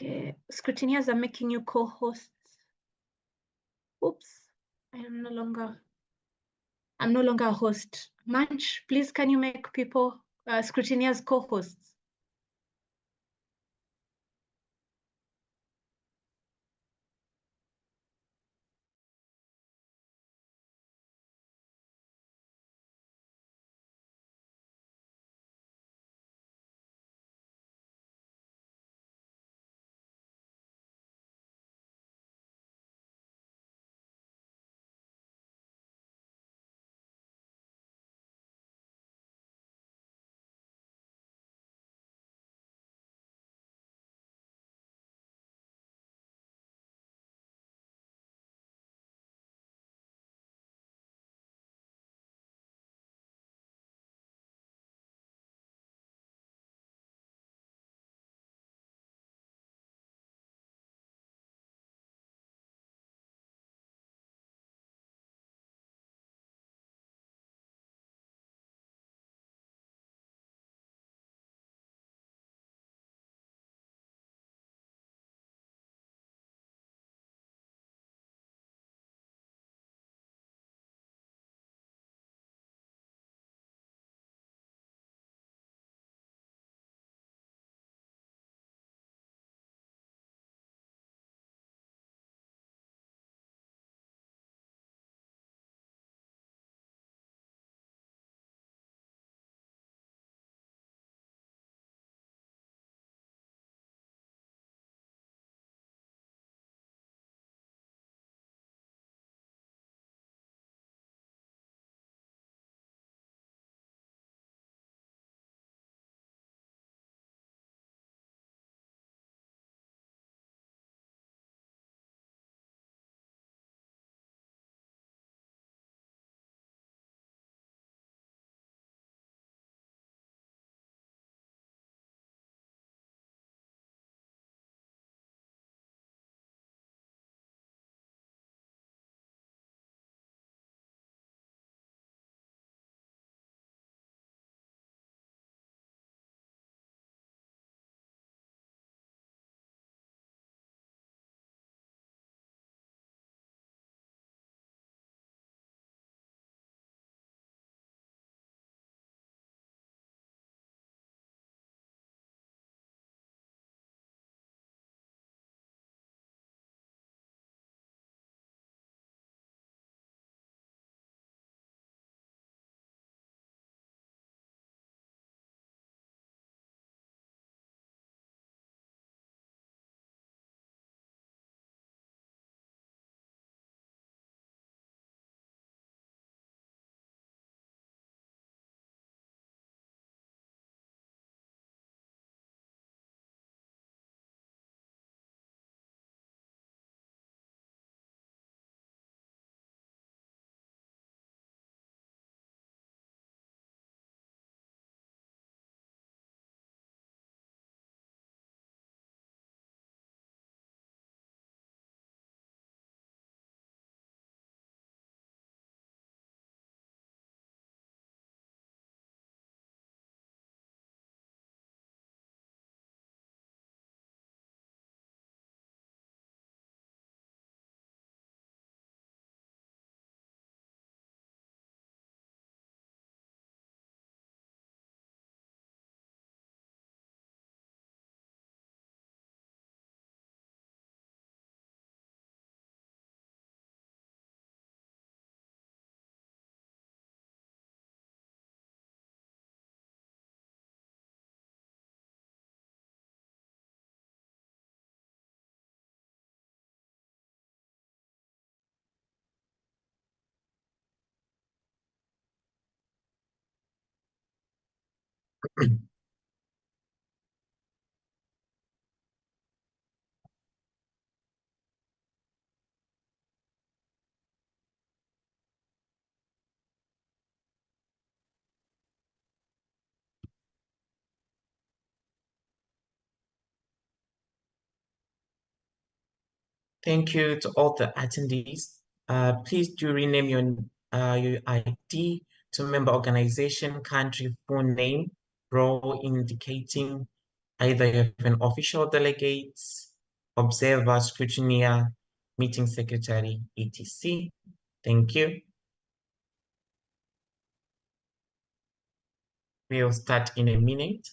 Okay, scrutineers are making you co-hosts. Oops, I'm no longer a host. Manch, please can you make people scrutineers co-hosts? Thank you to all the attendees. Please do rename your ID to member organization, country, full name, role indicating either you have an official delegate, observer, scrutineer, meeting secretary, etc. Thank you. We'll start in a minute.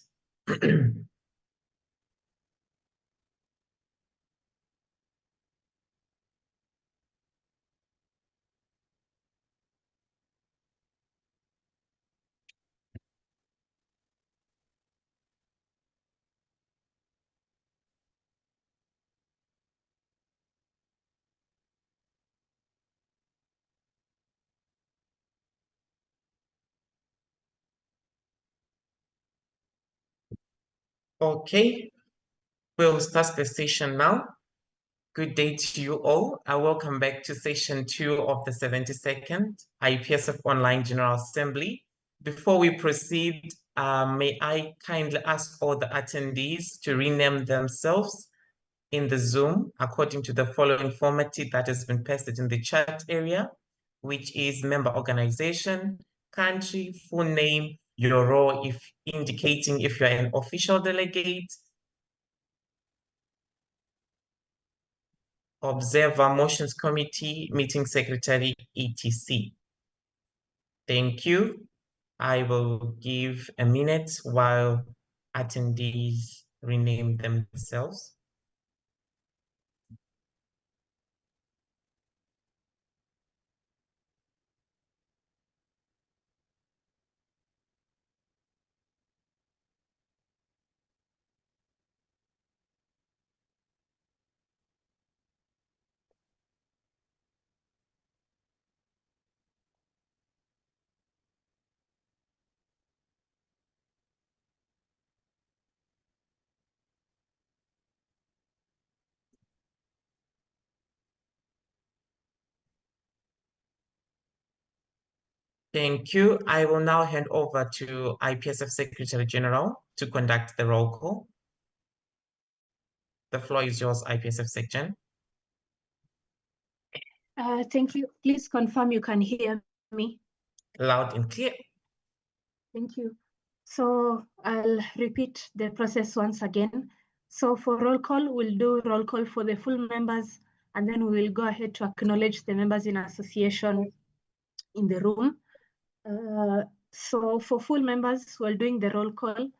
Okay, we'll start the session now. Good day to you all. Welcome back to session 2 of the 72nd IPSF Online General Assembly. Before we proceed, may I kindly ask all the attendees to rename themselves in the Zoom according to the following formatting that has been pasted in the chat area, which is member organization, country, full name, your role, if indicating if you're an official delegate, observer, motions committee, meeting secretary, etc. Thank you. I will give a minute while attendees rename themselves. Thank you. I will now hand over to IPSF Secretary General to conduct the roll call. The floor is yours, IPSF Section. Thank you. Please confirm you can hear me. Loud and clear. Thank you. So I'll repeat the process once again. So for roll call, we'll do roll call for the full members, and then we will go ahead to acknowledge the members in association in the room. So for full members who are doing the roll call,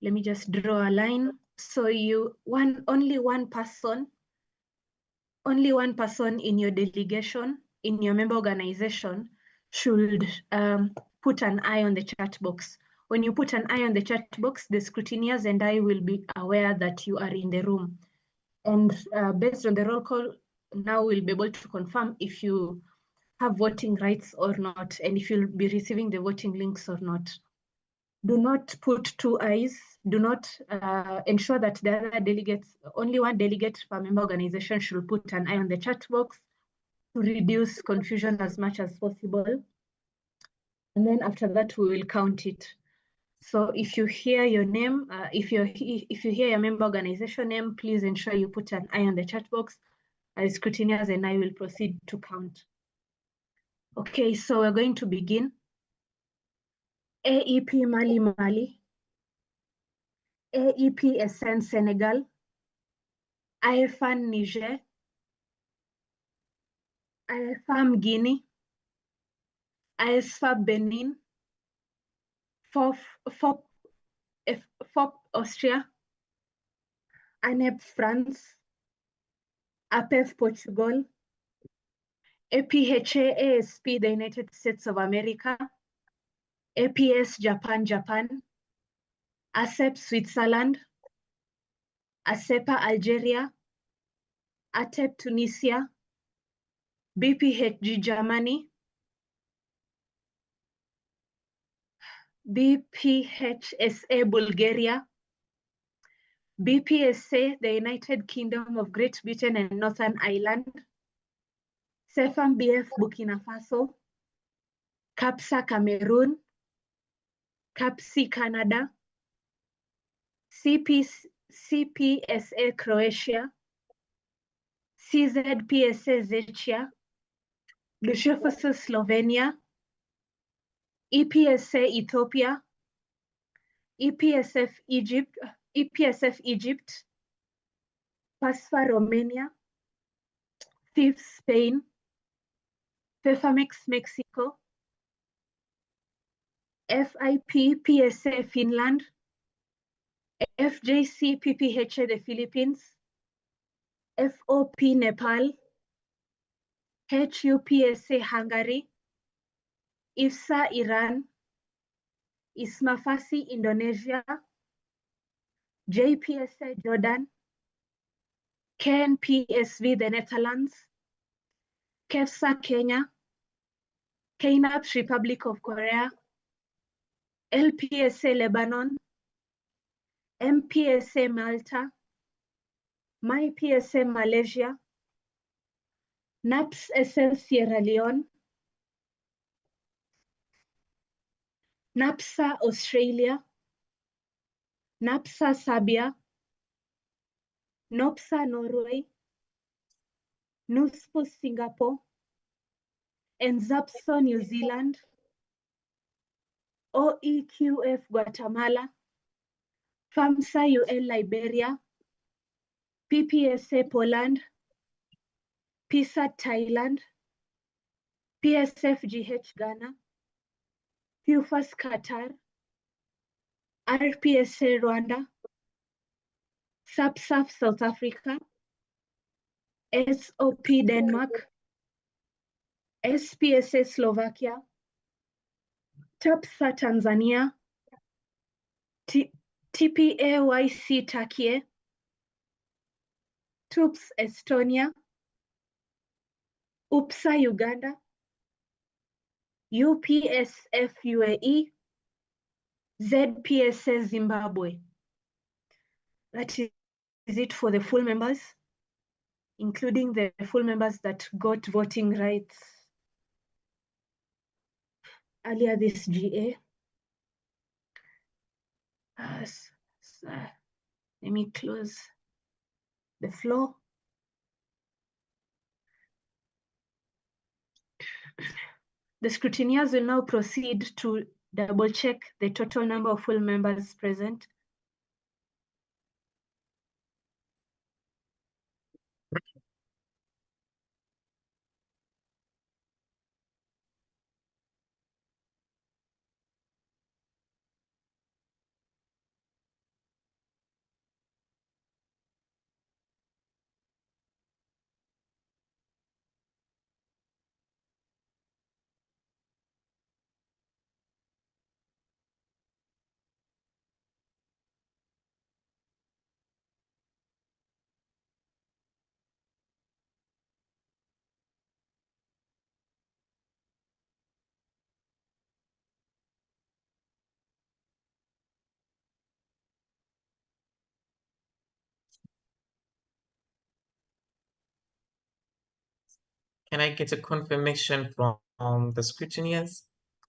let me just draw a line. So only one person in your delegation, in your member organization, should put an eye on the chat box. When you put an eye on the chat box, the scrutineers and I will be aware that you are in the room. And based on the roll call, now we'll be able to confirm if you have voting rights or not, and if you'll be receiving the voting links or not. Do not put two eyes. Do not ensure that the other delegates, only one delegate per member organization should put an eye on the chat box to reduce confusion as much as possible. And then after that, we will count it. So if you hear your name, if you hear your member organization name, please ensure you put an eye on the chat box. As scrutineers and I will proceed to count. Okay, so we're going to begin. AEP Mali Mali, AEP SN Senegal, IFAN Niger, IFAM Guinea, ISFA Benin, FOP Austria, ANEP France, APEF Portugal, APHA ASP the United States of America, APS Japan, ASEP Switzerland, ASEPA Algeria, ATEP Tunisia, BPHG Germany, BPHSA Bulgaria, BPSA the United Kingdom of Great Britain and Northern Ireland, CEFAM BF Burkina Faso, CAPSA Cameroon, CAPSI Canada, CPSA Croatia, CZPSA Czechia, Lushofosu Slovenia, EPSA Ethiopia, EPSF Egypt, PASFA Romania, FIF Spain, FEFAMEX Mexico, FIP PSA Finland, FJC PPHA the Philippines, FOP Nepal, HUPSA Hungary, IFSA Iran, ISMAFASI Indonesia, JPSA Jordan, KNPSV the Netherlands, KEFSA Kenya, KNAPS Republic of Korea, LPSA Lebanon, MPSA Malta, MyPSA Malaysia, NAPS SL Sierra Leone, NAPSA Australia, NAPSA Serbia, NOPSA Norway, NUSPO Singapore, NZAPSO New Zealand, OEQF Guatemala, FAMSA UL Liberia, PPSA Poland, PSAT Thailand, PSFGH Ghana, QFAS Qatar, RPSA Rwanda, SAPSAF South Africa, SOP Denmark, SPSA Slovakia, TAPSA Tanzania, TPAYC Turkey, TUPS Estonia, UPSA Uganda, UPSF UAE, ZPSA Zimbabwe. That is it for the full members, including the full members that got voting rights earlier this GA. Let me close the floor. The scrutineers will now proceed to double check the total number of full members present. Can I get a confirmation from the scrutineers?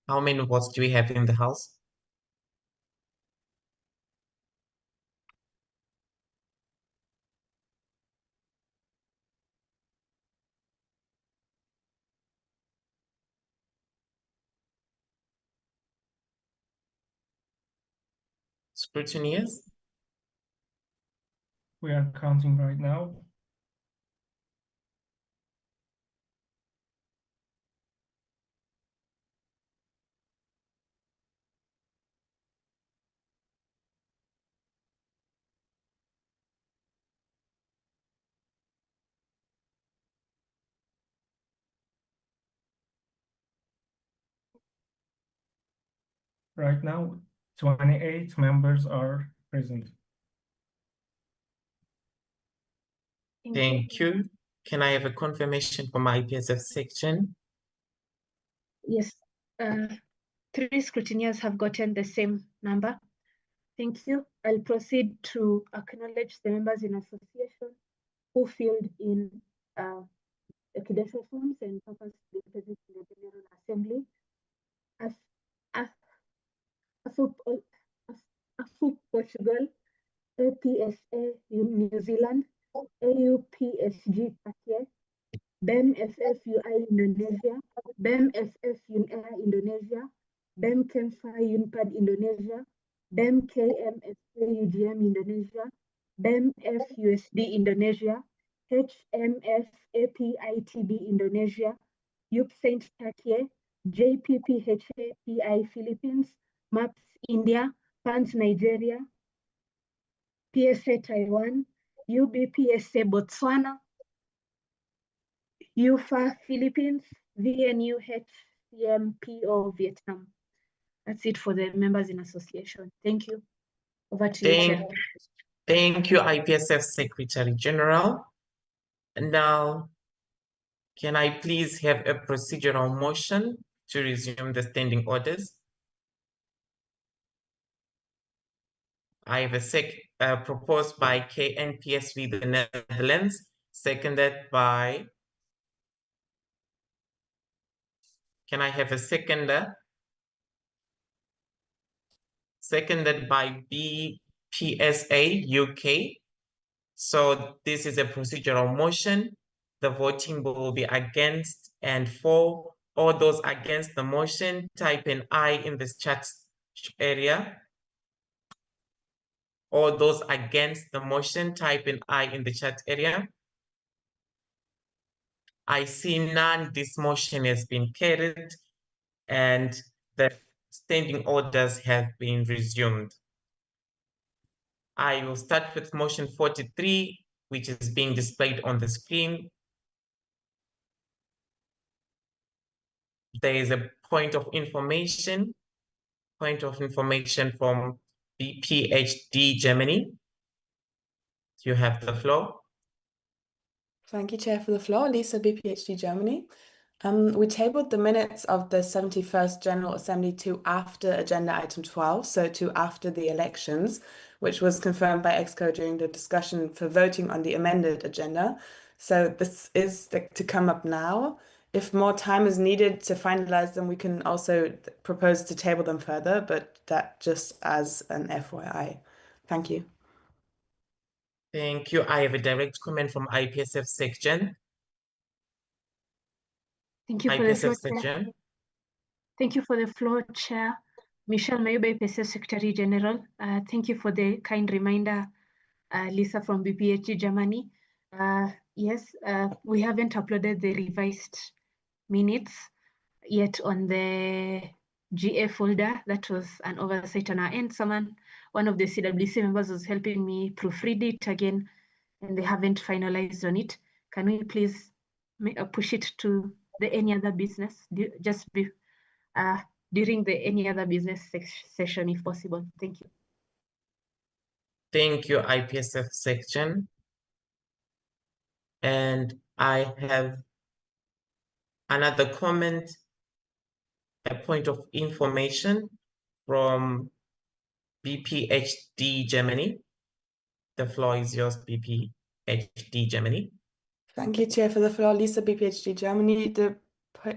How many votes do we have in the House? Scrutineers? We are counting right now. Right now, 28 members are present. Thank you. Can I have a confirmation from my IPSF section? Yes, 3 scrutineers have gotten the same number. Thank you. I'll proceed to acknowledge the members in association who filled in the credential forms and purpose representing the General Assembly. AFUP Portugal, APSA New Zealand, AUPSG Turkey, BEM-FF-UI Indonesia, BEM-FF-UNAIR Indonesia, BEM-KEMFA UNPAD Indonesia, BEM-KMFA UGM Indonesia, BEM-FUSD Indonesia, HMF-APITB Indonesia, UP Saint Turkey, JPPHAPI Philippines, MAPS India, PANS Nigeria, PSA Taiwan, UBPSA Botswana, UFA Philippines, VNU HCMPO Vietnam. That's it for the members in association. Thank you. Over to you, Chair. Thank you, IPSF Secretary General. And now, can I please have a procedural motion to resume the standing orders? I have a proposed by KNPSV the Netherlands, seconded by, can I have a seconder? Seconded by BPSA UK. So this is a procedural motion. The voting will be against and for. All those against the motion, type in I in this chat area. All those against the motion, type in I in the chat area. I see none. This motion has been carried and the standing orders have been resumed. I will start with motion 43, which is being displayed on the screen. There is a point of information from BPHD Germany. You have the floor. Thank you, Chair, for the floor. Lisa, BPHD Germany. We tabled the minutes of the 71st General Assembly to after agenda item 12, so to after the elections, which was confirmed by EXCO during the discussion for voting on the amended agenda. So this is to come up now. If more time is needed to finalize them, we can also propose to table them further, but that just as an FYI. Thank you. Thank you. I have a direct comment from IPSF section. Thank you for the floor, IPSF Chair. section. Thank you for the floor, Chair. Michelle Mayuba, IPSF Secretary General. Thank you for the kind reminder, Lisa from BPHG Germany. Yes, we haven't uploaded the revised minutes yet on the GA folder. That was an oversight on our end. One of the CWC members was helping me proofread it again, and they haven't finalized on it. Can we please push it to the any other business, during the any other business session if possible? Thank you. Thank you, IPSF section. And I have another comment, a point of information from BPHD Germany. The floor is yours, BPHD Germany. Thank you, Chair, for the floor. Lisa, BPHD Germany. The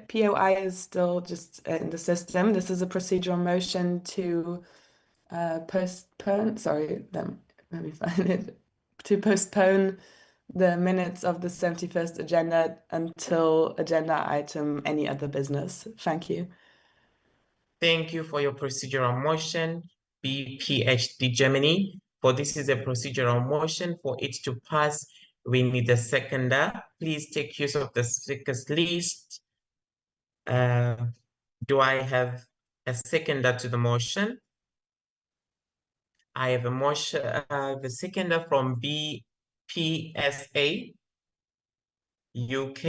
POI is still just in the system. This is a procedural motion to postpone, sorry, let me find it, to postpone the minutes of the 71st agenda until agenda item any other business. Thank you. Thank you for your procedural motion, BPHD Germany. For this is a procedural motion. For it to pass, we need a seconder. Please take use of the speakers list. Do I have a seconder to the motion? I have a motion, the seconder from BPSA UK.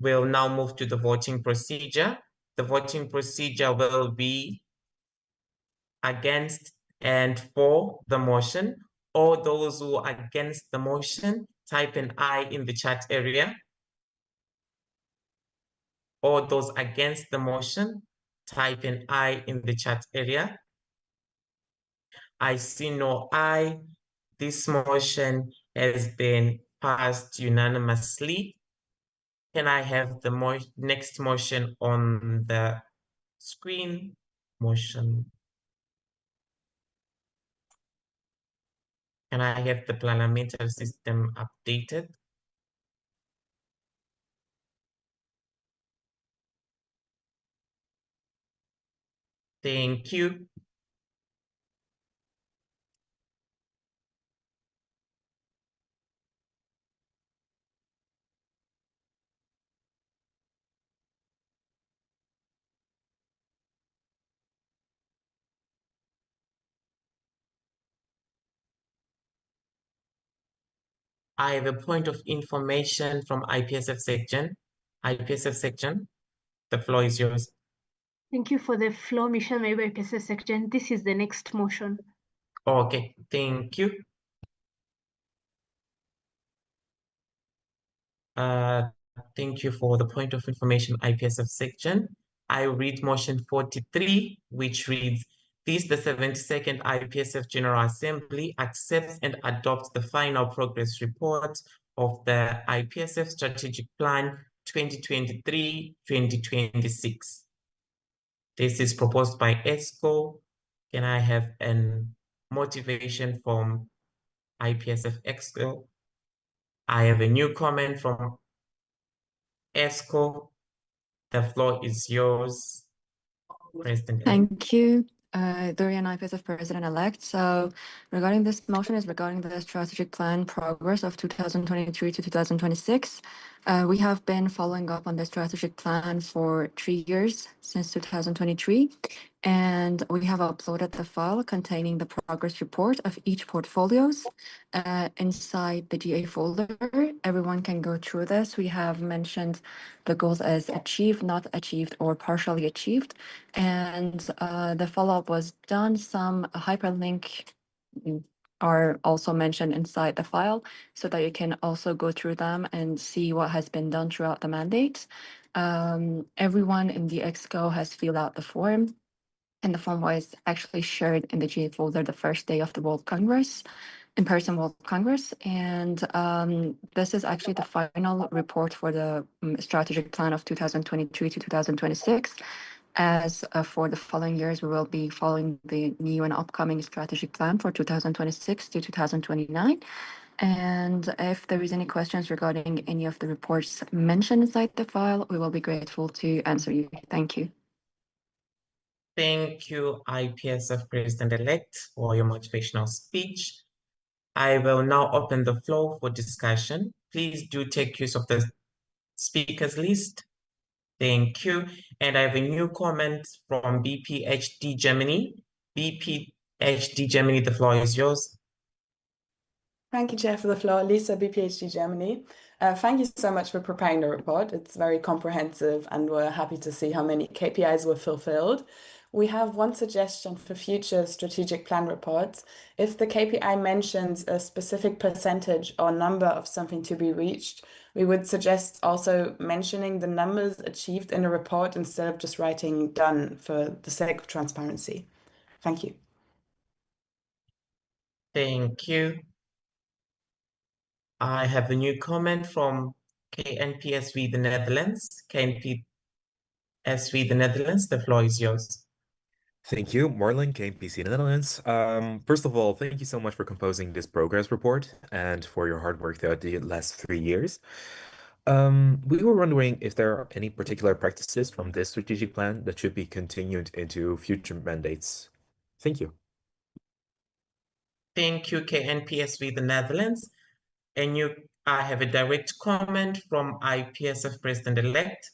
We'll now move to the voting procedure. The voting procedure will be against and for the motion. All those who are against the motion, type an I in the chat area. All those against the motion, type an I in the chat area. I see no I. This motion has been passed unanimously. Can I have the next motion on the screen? Motion. Can I have the parliamentary system updated? Thank you. I have a point of information from IPSF section. IPSF section, the floor is yours. Thank you for the floor, Michelle Maybe IPSF section. This is the next motion. Okay, thank you. Thank you for the point of information, IPSF section. I read motion 43, which reads, this, the 72nd IPSF General Assembly accepts and adopts the final progress report of the IPSF Strategic Plan 2023-2026. This is proposed by ESCO. Can I have a motivation from IPSF ESCO? I have a new comment from ESCO. The floor is yours, President. Thank you, Dorian IPSF President-elect. So regarding this motion is regarding the strategic plan progress of 2023 to 2026. We have been following up on the strategic plan for 3 years since 2023, and we have uploaded the file containing the progress report of each portfolios inside the GA folder. Everyone can go through this. We have mentioned the goals as achieved, not achieved, or partially achieved, and the follow-up was done. Some hyperlink are also mentioned inside the file so that you can also go through them and see what has been done throughout the mandate. Everyone in the EXCO has filled out the form, and the form was actually shared in the GA folder the first day of the World Congress, in-person World Congress. And this is actually the final report for the strategic plan of 2023 to 2026. As for the following years, we will be following the new and upcoming strategic plan for 2026 to 2029. And if there is any questions regarding any of the reports mentioned inside the file, we will be grateful to answer you. Thank you. Thank you, IPSF President-elect, for your motivational speech. I will now open the floor for discussion. Please do take use of the speakers list. Thank you. And I have a new comment from BPHD Germany. BPHD Germany, the floor is yours. Thank you, Chair, for the floor. Lisa, BPHD Germany. Thank you so much for preparing the report. It's very comprehensive, and we're happy to see how many KPIs were fulfilled. We have one suggestion for future strategic plan reports. If the KPI mentions a specific percentage or number of something to be reached, we would suggest also mentioning the numbers achieved in a report instead of just writing done for the sake of transparency. Thank you. Thank you. I have a new comment from KNPSV the Netherlands. KNPSV the Netherlands, the floor is yours. Thank you, Marlon, KPC Netherlands. First of all, thank you so much for composing this progress report and for your hard work throughout the last 3 years. We were wondering if there are any particular practices from this strategic plan that should be continued into future mandates. Thank you. Thank you, KNPSV the Netherlands. And I have a direct comment from IPSF President-elect.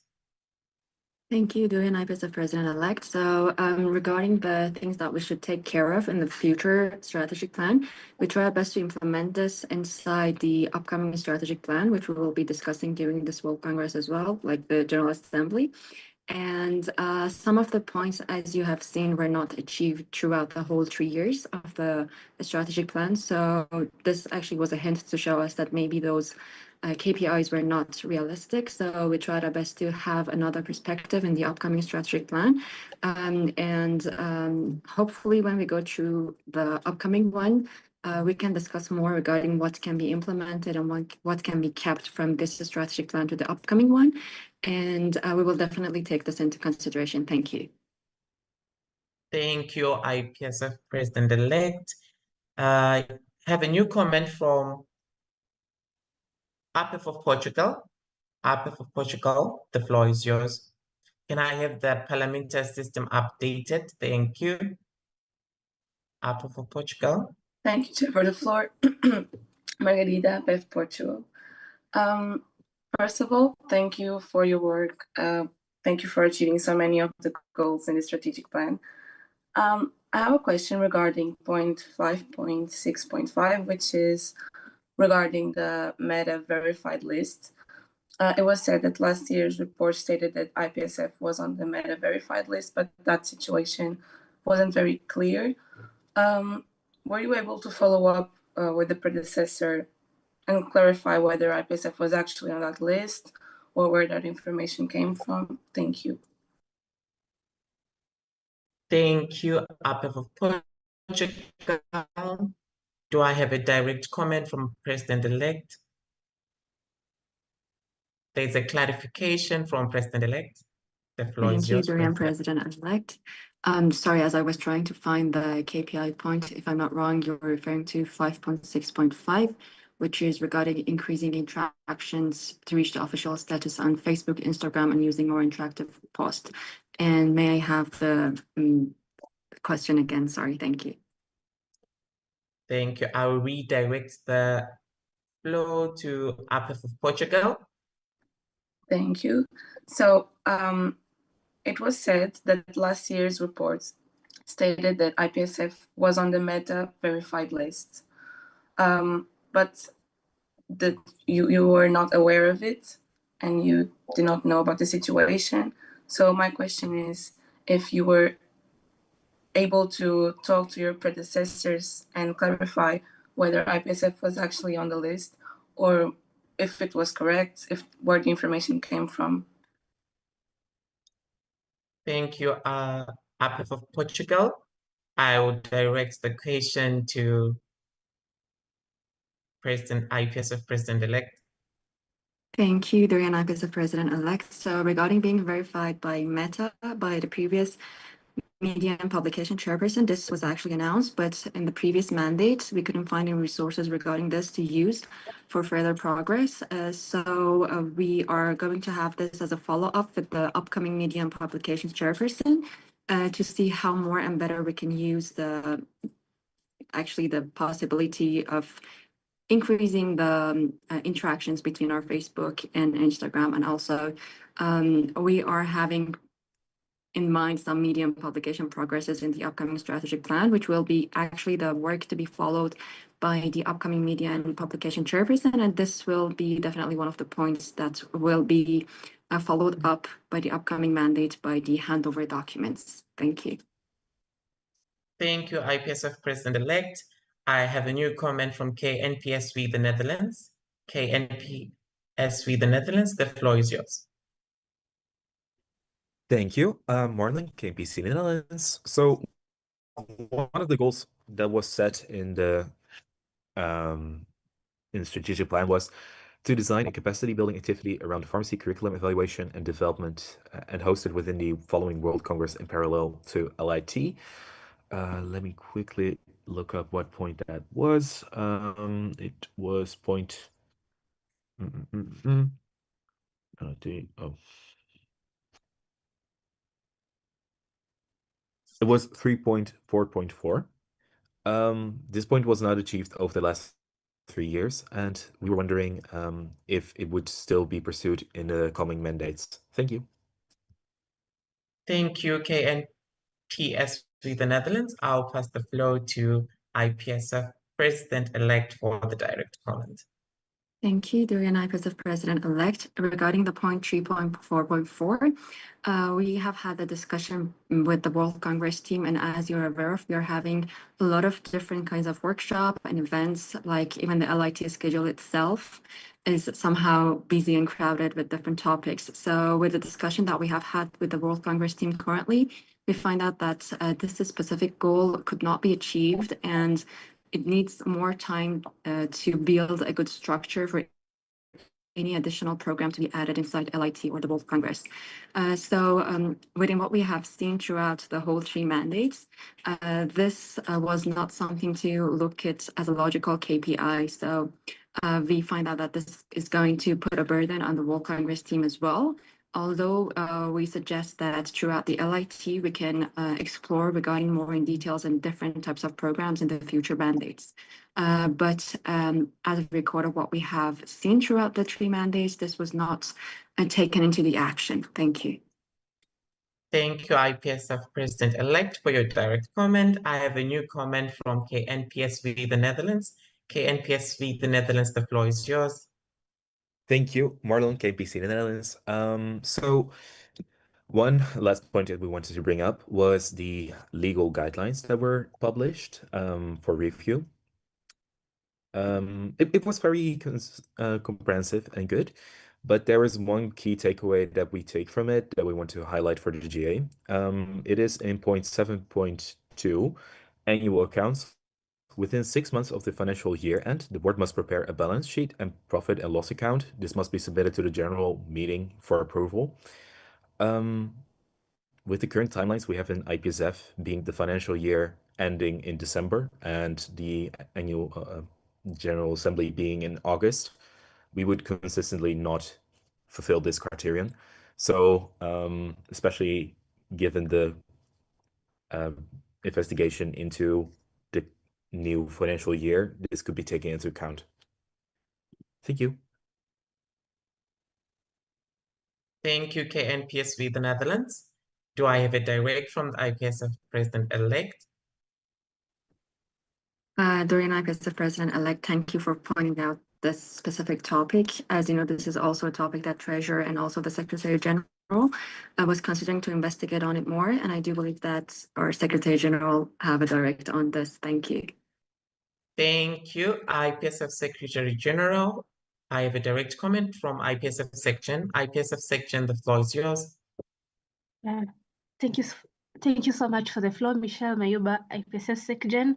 Thank you, Dorian IPSF President-elect. So regarding the things that we should take care of in the future strategic plan, we try our best to implement this inside the upcoming strategic plan, which we will be discussing during this World Congress as well, like the General Assembly. And some of the points, as you have seen, were not achieved throughout the whole 3 years of the strategic plan. So this actually was a hint to show us that maybe those KPIs were not realistic. So we tried our best to have another perspective in the upcoming strategic plan. Hopefully when we go through the upcoming one, we can discuss more regarding what can be implemented and what can be kept from this strategic plan to the upcoming one. And we will definitely take this into consideration. Thank you. Thank you, IPSF President-elect. I have a new comment from APF of Portugal. APF of Portugal, the floor is yours. Can I have the parliamentary system updated? Thank you. APF of Portugal. Thank you, Chair, for the floor. Margarida, APF Portugal. First of all, thank you for your work. Thank you for achieving so many of the goals in the strategic plan. I have a question regarding point 5.6.5, which is regarding the Meta verified list. It was said that last year's report stated that IPSF was on the Meta verified list, but that situation wasn't very clear. Were you able to follow up with the predecessor and clarify whether IPSF was actually on that list or where that information came from? Thank you. Thank you, IPSF of Portugal. Do I have a direct comment from President-elect? There's a clarification from President-elect. The floor is Thank you, yours, Dorian President. President-elect. Sorry, as I was trying to find the KPI point, if I'm not wrong, you're referring to 5.6.5, which is regarding increasing interactions to reach the official status on Facebook, Instagram, and using more interactive posts. And may I have the question again? Sorry, thank you. Thank you. I will redirect the floor to IPSF of Portugal. Thank you. So it was said that last year's reports stated that IPSF was on the Meta verified list, but that you were not aware of it and you did not know about the situation. So my question is, if you were able to talk to your predecessors and clarify whether IPSF was actually on the list, or if it was correct, where the information came from. Thank you, IPSF of Portugal. I will direct the question to IPSF President-elect. Thank you, Dorian IPSF President-elect. So regarding being verified by Meta by the previous Media and Publication Chairperson, this was actually announced, but in the previous mandate, we couldn't find any resources regarding this to use for further progress. So we are going to have this as a follow-up with the upcoming Media and Publications Chairperson to see how more and better we can use the possibility of increasing the interactions between our Facebook and Instagram. And also we are having in mind some medium publication progresses in the upcoming strategic plan, which will be actually the work to be followed by the upcoming media and publication chairperson. And this will be definitely one of the points that will be followed up by the upcoming mandate by the handover documents. Thank you. Thank you, IPSF President-elect. I have a new comment from KNPSV, the Netherlands. KNPSV, the Netherlands, the floor is yours. Thank you, Marlon, KPC Netherlands. So one of the goals that was set in the strategic plan was to design a capacity building activity around pharmacy curriculum evaluation and development and hosted within the following World Congress in parallel to LIT. Let me quickly look up what point that was. It was point. It was 3.4.4. This point was not achieved over the last 3 years, and we were wondering if it would still be pursued in the coming mandates. Thank you. Thank you, KNPSV, the Netherlands. I'll pass the floor to IPSF President-elect for the direct comment. Thank you, Dorian IPSF President-elect. Regarding the point 3.4.4, we have had a discussion with the World Congress team, and as you're aware of, we are having a lot of different kinds of workshop and events, like even the LIT schedule itself is somehow busy and crowded with different topics. So with the discussion that we have had with the World Congress team currently, we find out that this specific goal could not be achieved, and it needs more time to build a good structure for any additional program to be added inside LIT or the World Congress. So within what we have seen throughout the whole 3 mandates, this was not something to look at as a logical KPI. So we find out that this is going to put a burden on the World Congress team as well. Although we suggest that throughout the LIT, we can explore regarding more in details and different types of programs in the future mandates. But as a record of what we have seen throughout the 3 mandates, this was not taken into the action. Thank you. Thank you, IPSF President-elect, for your direct comment. I have a new comment from KNPSV, the Netherlands. KNPSV, the Netherlands, the floor is yours. Thank you, Marlon, KPC, the Netherlands. So one last point that we wanted to bring up was the legal guidelines that were published for review. It was very comprehensive and good, but there is one key takeaway that we take from it that we want to highlight for the GA. It is in point 7.2, annual accounts. Within 6 months of the financial year end, the board must prepare a balance sheet and profit and loss account. This must be submitted to the general meeting for approval. With the current timelines we have in IPSF being the financial year ending in December and the annual General Assembly being in August, we would consistently not fulfill this criterion. So, especially given the investigation into the new financial year, this could be taken into account. Thank you. Thank you, KNPSV, the Netherlands. Do I have a direct from the IPSF President-elect? Dorian IPSF President-elect, thank you for pointing out this specific topic. As you know, this is also a topic that Treasurer and also the Secretary General was considering to investigate on it more, and I do believe that our Secretary General have a direct on this. Thank you. Thank you, IPSF Secretary General. I have a direct comment from IPSF section. IPSF section, the floor is yours. Thank you so much for the floor, Michelle Mayuba, IPSF Secgen.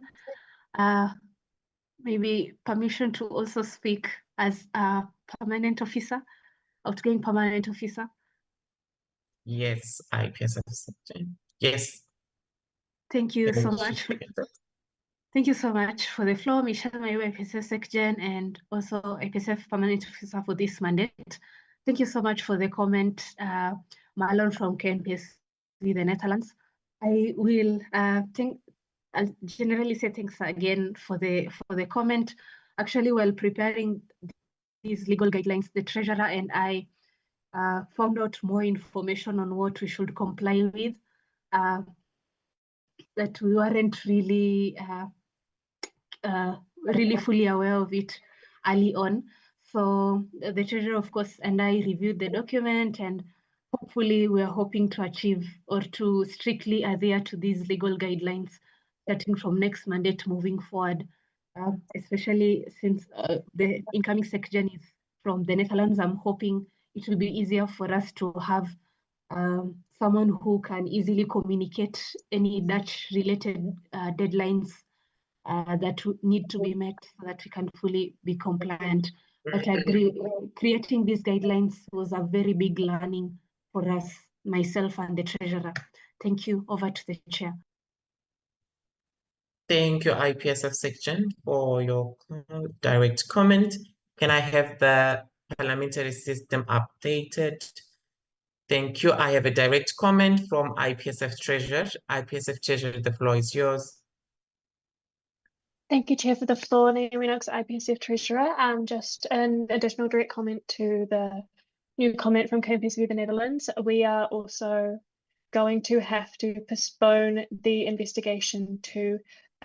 Maybe permission to also speak as a permanent officer, outgoing permanent officer. Yes, IPSF section. Yes. Thank you so much. for that. Thank you so much for the floor, Michelle Mayuba, IPSF Secgen, and also IPSF permanent officer for this mandate. Thank you so much for the comment, Marlon from KNPSV, the Netherlands. I will I'll generally say thanks again for the comment. Actually, while preparing these legal guidelines, the treasurer and I found out more information on what we should comply with, that we weren't really really fully aware of it early on. So the treasurer, of course, and I reviewed the document, and hopefully we are hoping to achieve or to strictly adhere to these legal guidelines starting from next mandate moving forward, especially since the incoming section is from the Netherlands. I'm hoping it will be easier for us to have someone who can easily communicate any Dutch-related deadlines that need to be met so that we can fully be compliant. But I agree, creating these guidelines was a very big learning for us, myself and the treasurer. Thank you. Over to the chair. Thank you, IPSF section, for your direct comment. Can I have the parliamentary system updated? Thank you. I have a direct comment from IPSF Treasurer. IPSF Treasurer, the floor is yours. Thank you, Chair, for the floor. Naomi Knox, IPSF Treasurer. Just an additional direct comment to the new comment from KNPSV the Netherlands. We are also going to have to postpone the investigation to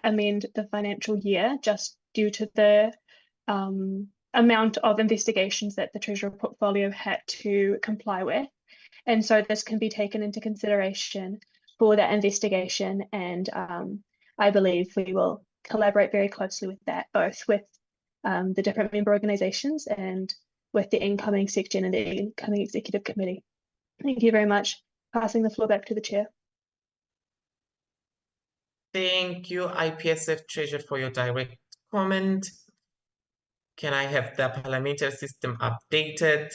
amend the financial year just due to the amount of investigations that the Treasurer portfolio had to comply with. And so this can be taken into consideration for that investigation. And I believe we will collaborate very closely with that, both with the different member organizations and with the incoming section and the incoming executive committee. Thank you very much. Passing the floor back to the chair. Thank you, IPSF Treasurer, for your direct comment. Can I have the parliamentary system updated?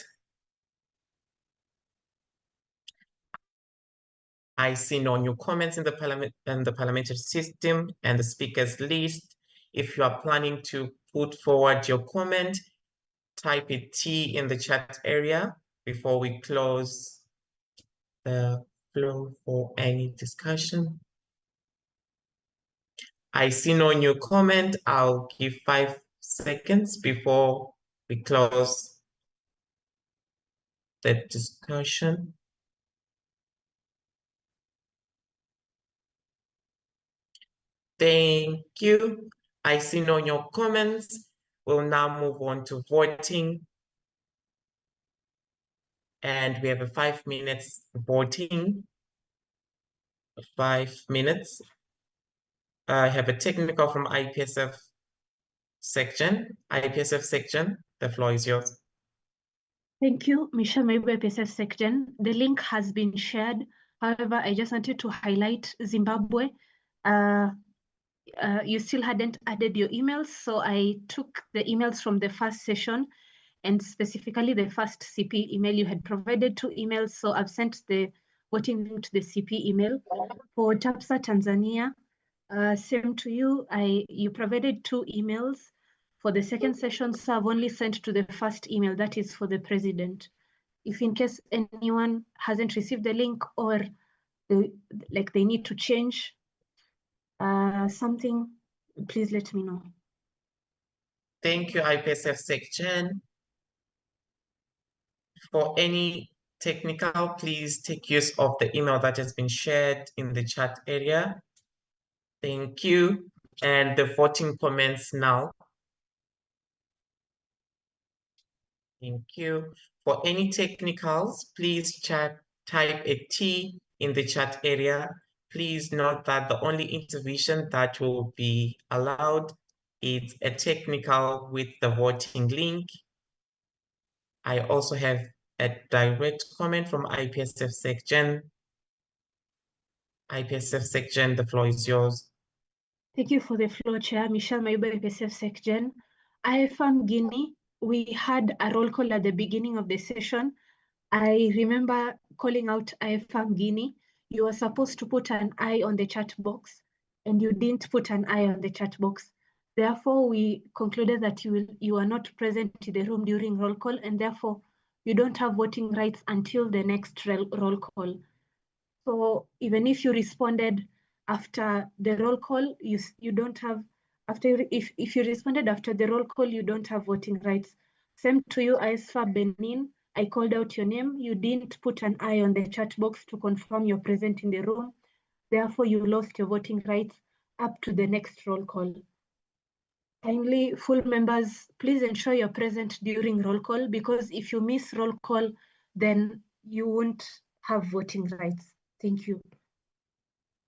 I see no new comments in the parliamentary system and the speakers list. If you are planning to put forward your comment, type a T in the chat area before we close the floor for any discussion. I see no new comment. I'll give 5 seconds before we close the discussion. Thank you. I see no new comments. We'll now move on to voting. And we have a 5 minutes voting. 5 minutes. I have a technical from IPSF section. IPSF section, the floor is yours. Thank you, Michelle Maibu, IPSF section. The link has been shared. However, I just wanted to highlight Zimbabwe. You still hadn't added your emails, so I took the emails from the first session and specifically the first CP email. You had provided 2 emails, so I've sent the voting link to the CP email. For TAPSA Tanzania, same to you. You provided 2 emails. For the second session, so I've only sent to the first email, that is for the president. If in case anyone hasn't received the link or they need to change something, please let me know. Thank you, IPSF section. For any technical, please take use of the email that has been shared in the chat area. Thank you. And the voting commence now. Thank you. For any technicals, please type a T in the chat area. Please note that the only intervention that will be allowed is a technical with the voting link. I also have a direct comment from IPSF section. IPSF section, the floor is yours. Thank you for the floor, Chair. Michelle Maibu, IPSF section. IFAM Guinea, we had a roll call at the beginning of the session. I remember calling out IFAM Guinea. You were supposed to put an I on the chat box, and you didn't put an I on the chat box. Therefore, we concluded that you are not present in the room during roll call, and therefore you don't have voting rights until the next roll call. So even if you responded after the roll call, you don't have, if you responded after the roll call, you don't have voting rights. Same to you, ISFA Benin. I called out your name. You didn't put an I on the chat box to confirm you're present in the room. Therefore, you lost your voting rights up to the next roll call. Kindly, full members, please ensure you're present during roll call, because if you miss roll call, then you won't have voting rights. Thank you.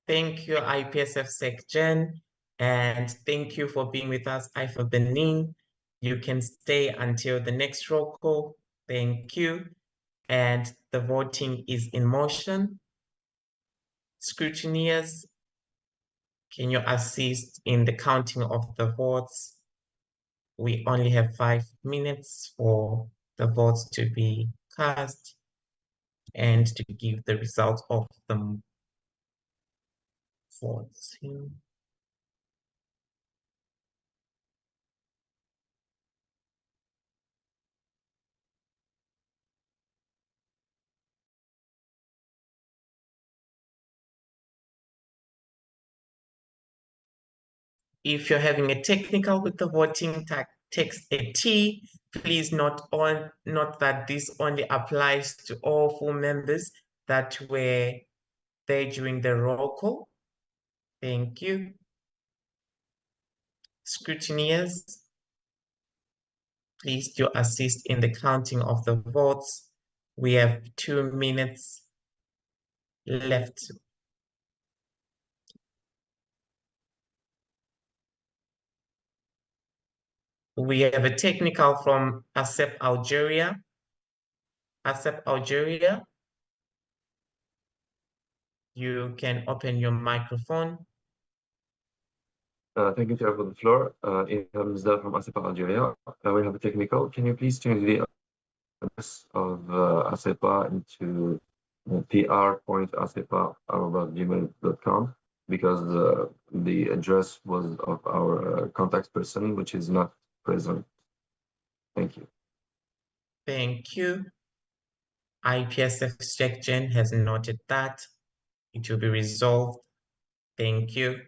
Thank you, IPSF section, and thank you for being with us, IFA Benin. You can stay until the next roll call. Thank you. And the voting is in motion. Scrutineers, can you assist in the counting of the votes? We only have 5 minutes for the votes to be cast and to give the result of the voting. If you're having a technical with the voting, text a T. Please note that this only applies to all full members that were there during the roll call. Thank you. Scrutineers, please do assist in the counting of the votes. We have 2 minutes left. We have a technical from Assembl Algeria. Assembl Algeria, you can open your microphone. Thank you, Chair, for the floor. Ilham Zda from Assembl Algeria. We have a technical. Can you please change the address of Assembl into pr.assembl@gmail.com, because the address was of our contact person, which is not present. Thank you. Thank you. IPSF section has noted that. It will be resolved. Thank you.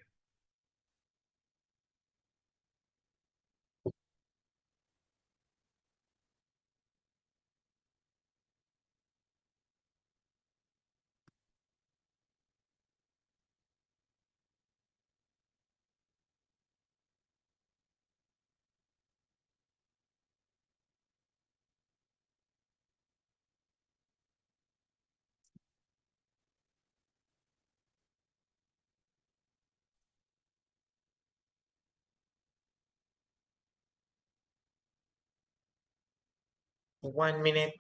1 minute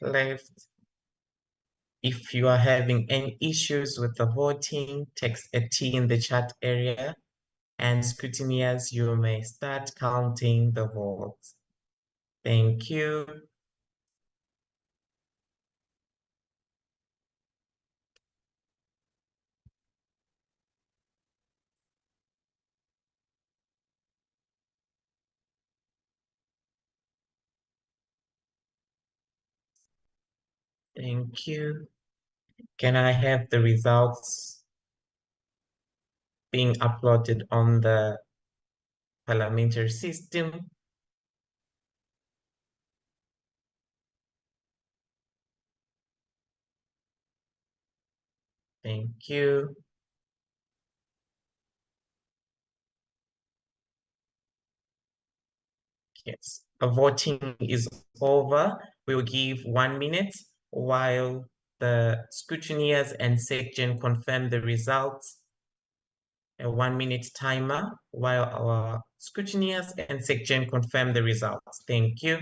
left. If you are having any issues with the voting, text a T in the chat area, and scrutineers, you may start counting the votes. Thank you. Thank you. Can I have the results being uploaded on the parliamentary system? Thank you. Yes, the voting is over. We'll give 1 minute while the scrutineers and SecGen confirm the results. A 1 minute timer while our scrutineers and SecGen confirm the results. Thank you.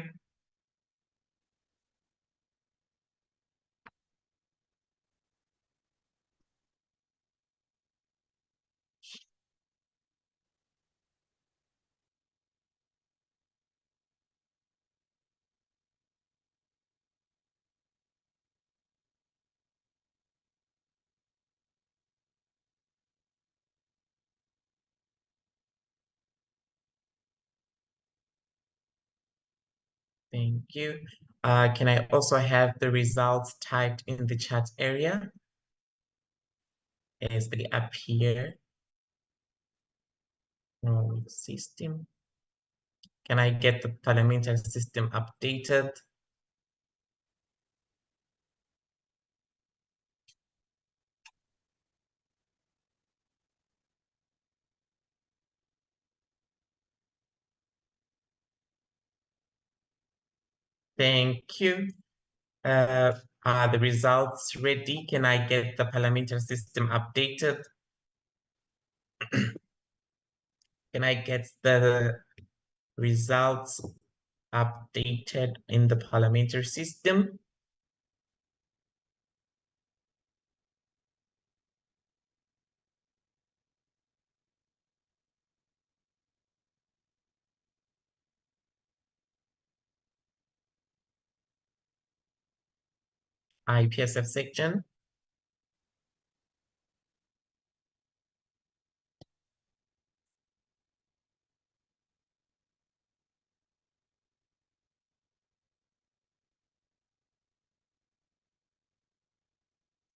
Thank you. Can I also have the results typed in the chat area as they appear on the system? Can I get the parliamentary system updated? Thank you. Are the results ready? Can I get the parliamentary system updated? Can I get the results updated in the parliamentary system? IPSF section.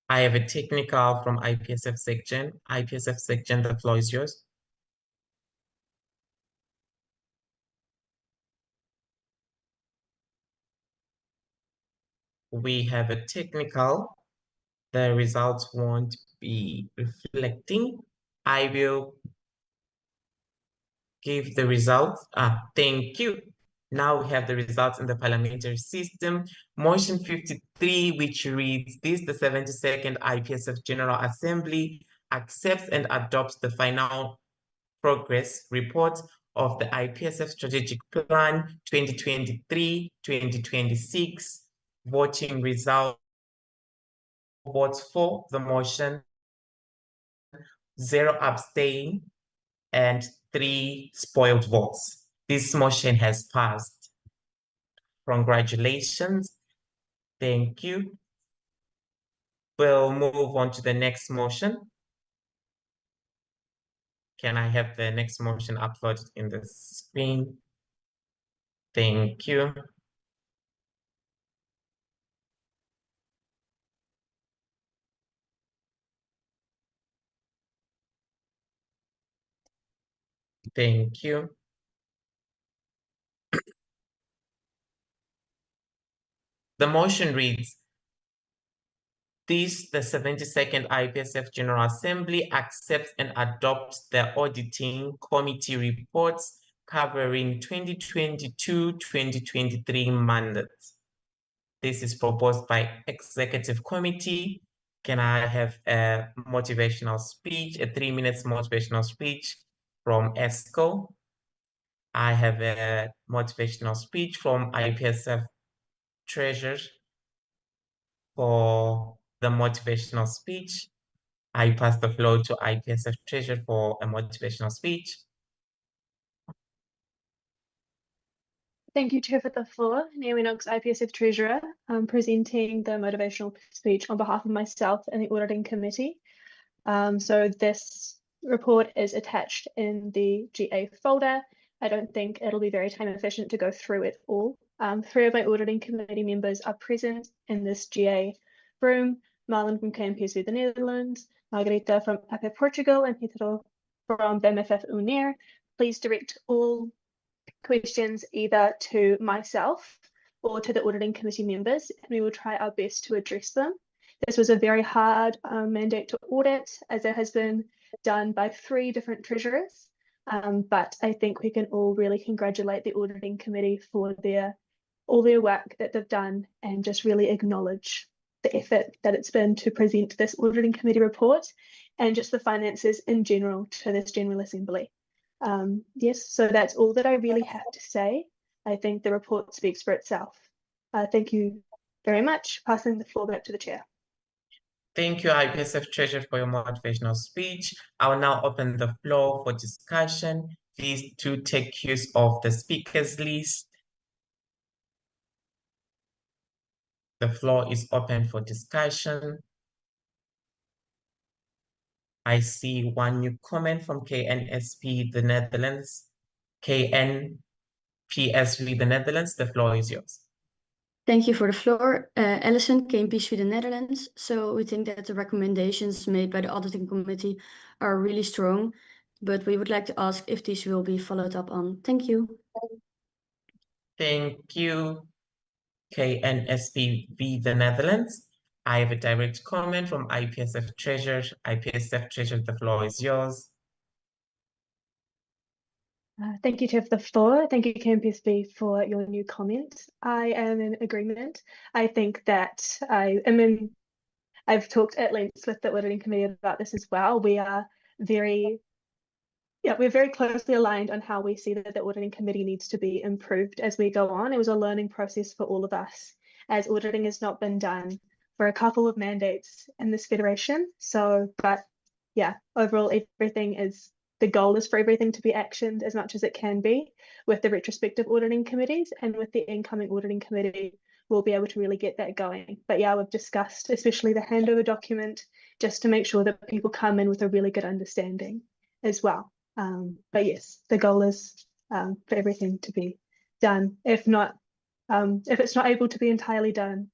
I have a technical from IPSF section. IPSF section, the floor is yours. We have a technical. The results won't be reflecting. I will give the results. Thank you. Now we have the results in the parliamentary system. Motion 53, which reads this: the 72nd IPSF General Assembly accepts and adopts the final progress report of the IPSF Strategic Plan 2023-2026. Voting result: votes for the motion, 0 abstain, and 3 spoiled votes. This motion has passed. Congratulations. Thank you. We'll move on to the next motion. Can I have the next motion uploaded in the screen? Thank you. Thank you. The motion reads, this, the 72nd IPSF General Assembly accepts and adopts the auditing committee reports covering 2022-2023 mandates. This is proposed by Executive Committee. Can I have a motivational speech, a 3 minutes motivational speech from ESCO? I have a motivational speech from IPSF Treasurer for the motivational speech. I pass the floor to IPSF Treasurer for a motivational speech. Thank you, Chair, for the floor. Naomi Knox, IPSF Treasurer, presenting the motivational speech on behalf of myself and the Auditing Committee. So this report is attached in the GA folder. I don't think it'll be very time efficient to go through it all. 3 of my Auditing Committee members are present in this GA room. Marlon from KNPSV the Netherlands, Margarita from AP Portugal, and Pedro from BMFF UNIR. Please direct all questions either to myself or to the Auditing Committee members, and we will try our best to address them. This was a very hard mandate to audit, as it has been done by 3 different treasurers, but I think we can all really congratulate the Auditing Committee for all their work that they've done, and just really acknowledge the effort that it's been to present this Auditing Committee report and just the finances in general to this General Assembly. Yes, so that's all that I really have to say. I think the report speaks for itself. Thank you very much. Passing the floor back to the Chair. Thank you, IPSF Treasurer, for your motivational speech. I will now open the floor for discussion. Please do take use of the speakers list. The floor is open for discussion. I see one new comment from KNSP, the Netherlands. KNPSV, the Netherlands, the floor is yours. Thank you for the floor. Alison, KNPSV, the Netherlands. So we think that the recommendations made by the Auditing Committee are really strong, but we would like to ask if these will be followed up on. Thank you. Thank you, KNSPV, the Netherlands. I have a direct comment from IPSF Treasurer. IPSF Treasurer, the floor is yours. Thank you, Chair, for the floor. Thank you, KNPSB, for your new comment. I am in agreement. I think that I've talked at length with the Auditing Committee about this as well. We're very closely aligned on how we see that the Auditing Committee needs to be improved as we go on. It was a learning process for all of us, as auditing has not been done for a couple of mandates in this federation. But yeah, overall, the goal is for everything to be actioned as much as it can be with the retrospective auditing committees, and with the incoming auditing committee, we'll be able to really get that going. But yeah, we've discussed especially the handover document, just to make sure that people come in with a really good understanding as well. But yes, the goal is for everything to be done. If it's not able to be entirely done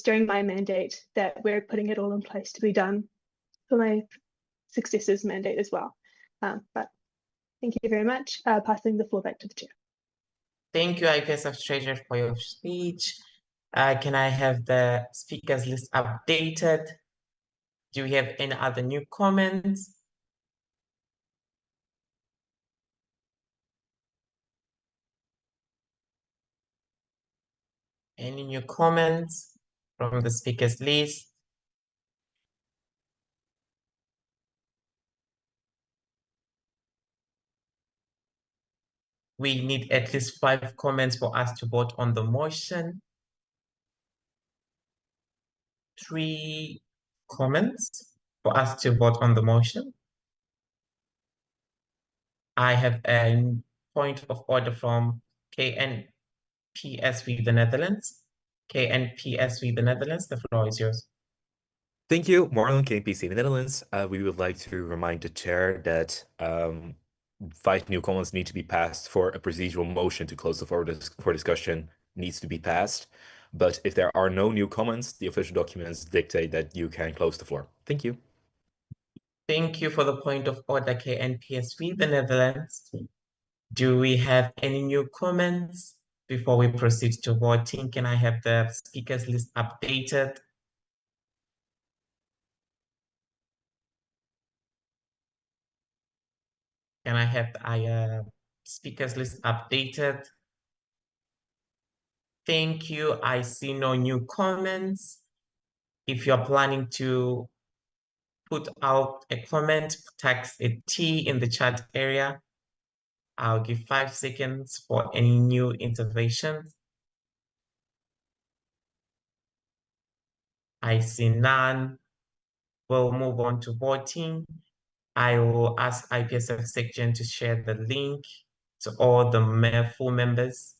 during my mandate, that we're putting it all in place to be done for my successor's mandate as well. But thank you very much. Passing the floor back to the Chair. Thank you, IPSF Treasurer, for your speech. Can I have the speakers list updated? Do we have any other new comments? Any new comments from the speakers list? We need at least 5 comments for us to vote on the motion. 3 comments for us to vote on the motion. I have a point of order from KNPSV, the Netherlands. KNPSV, the Netherlands, the floor is yours. Thank you, Marlon, KNPC, the Netherlands. We would like to remind the chair that 5 new comments need to be passed for a procedural motion to close the floor for discussion needs to be passed. But if there are no new comments, the official documents dictate that you can close the floor. Thank you. Thank you for the point of order, KNPSV, the Netherlands. Do we have any new comments before we proceed to voting? Can I have the speakers list updated? Can I have the speakers list updated? Thank you. I see no new comments. If you're planning to put out a comment, text a T in the chat area. I'll give 5 seconds for any new interventions. I see none. We'll move on to voting. I will ask IPSF section to share the link to all the full members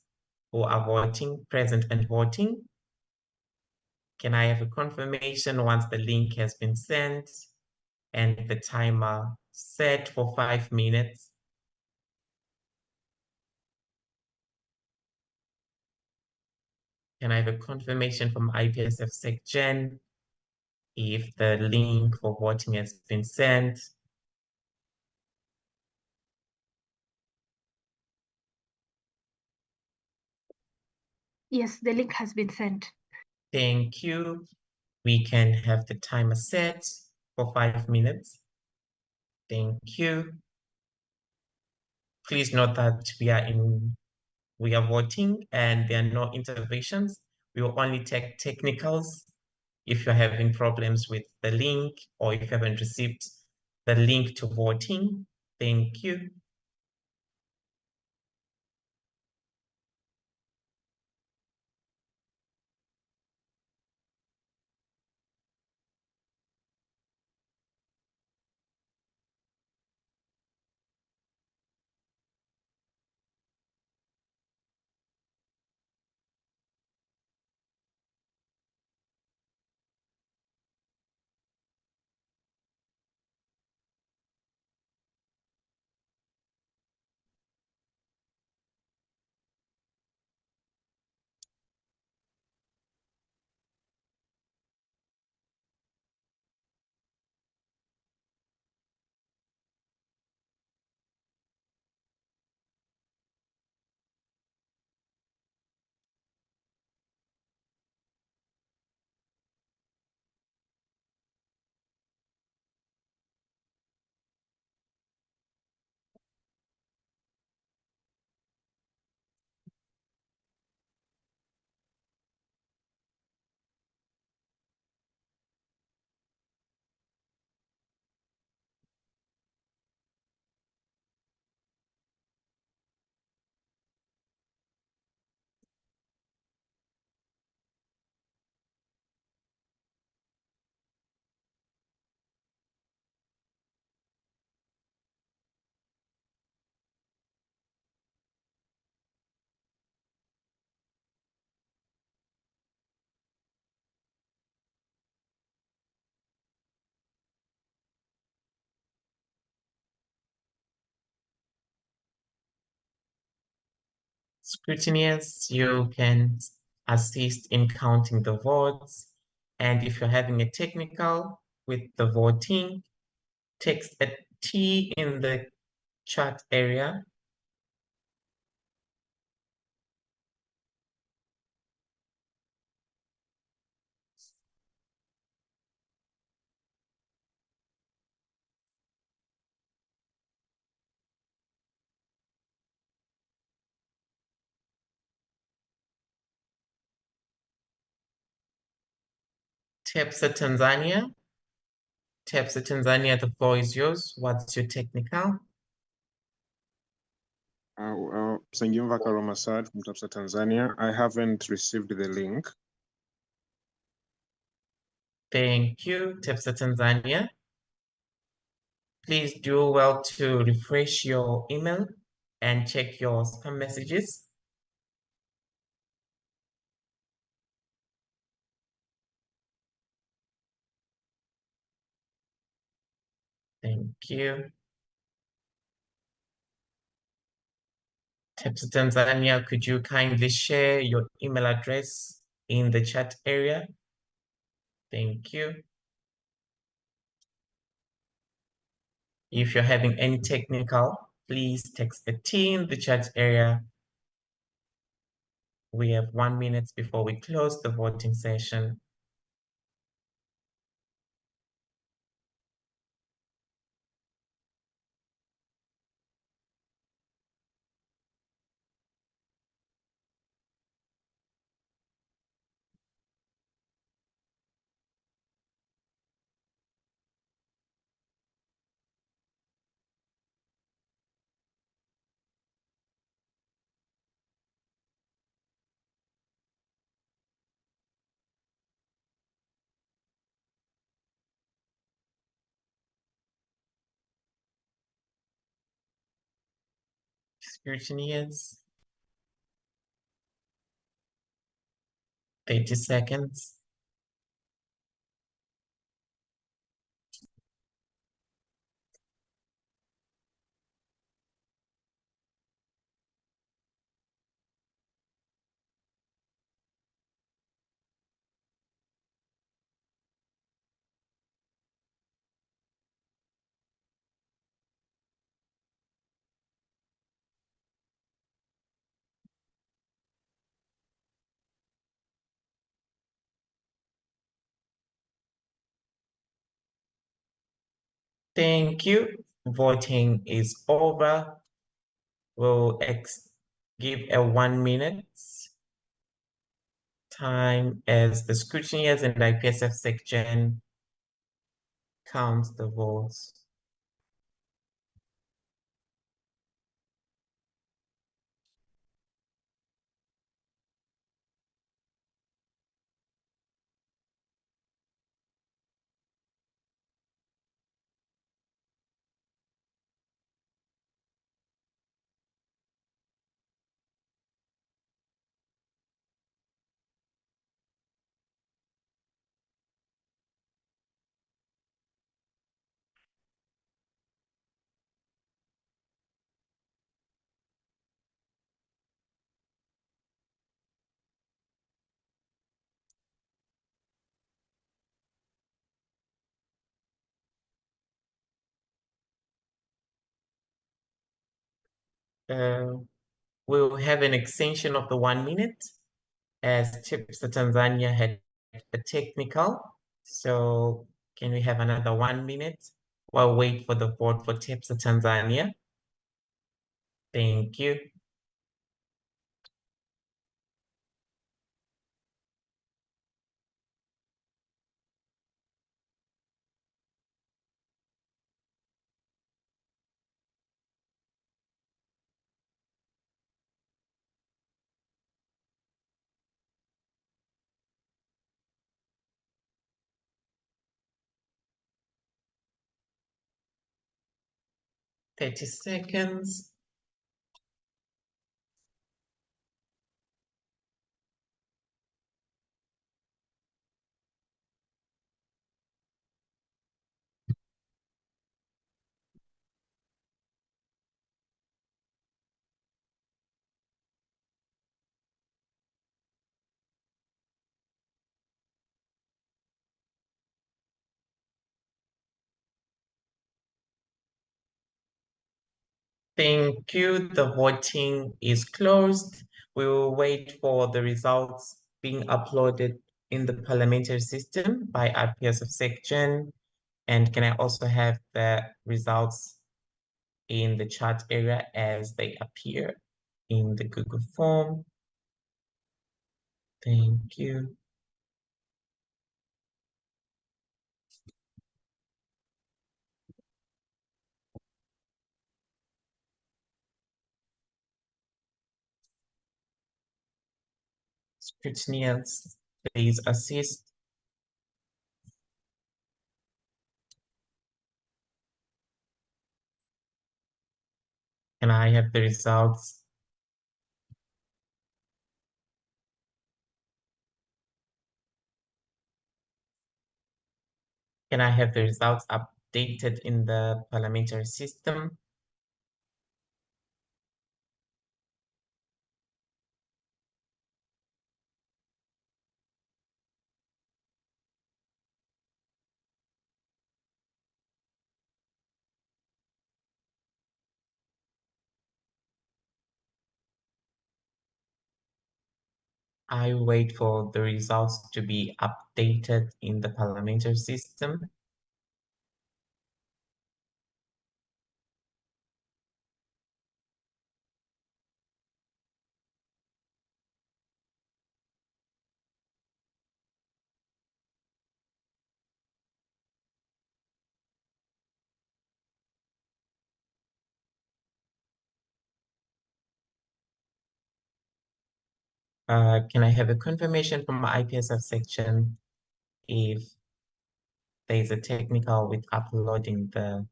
who are voting, present and voting. Can I have a confirmation once the link has been sent and the timer set for 5 minutes? Can I have a confirmation from IPSF section if the link for voting has been sent? Yes, the link has been sent. Thank you. We can have the timer set for 5 minutes. Thank you. Please note that we are voting and there are no interventions. We will only take technicals. If you're having problems with the link or if you haven't received the link to voting, thank you. Scrutineers, you can assist in counting the votes. And if you're having a technical with the voting, text a T in the chat area. TEPSA Tanzania. TEPSA Tanzania, the floor is yours. What's your technical? Sengimva Karomasad from TAPSA Tanzania. I haven't received the link. Thank you, TEPSA Tanzania. Please do well to refresh your email and check your spam messages. Thank you. TEPSA Tanzania, could you kindly share your email address in the chat area? Thank you. If you're having any technical, please text a T in the chat area. We have 1 minute before we close the voting session. Scrutineers. 30 seconds. Thank you. Voting is over. We'll give a 1 minute time as the scrutineers and IPSF section count the votes. We'll have an extension of the 1 minute as TIPSA Tanzania had a technical. So can we have another 1 minute while wait for the vote for TIPSA Tanzania? Thank you. Thirty seconds. Thank you. The voting is closed. We will wait for the results being uploaded in the parliamentary system by IPSF section. And can I also have the results in the chat area as they appear in the Google form? Thank you. Scrutineers, please assist. Can I have the results? Can I have the results updated in the parliamentary system? I wait for the results to be updated in the parliamentary system. Can I have a confirmation from my IPSF section if there's a technical with uploading the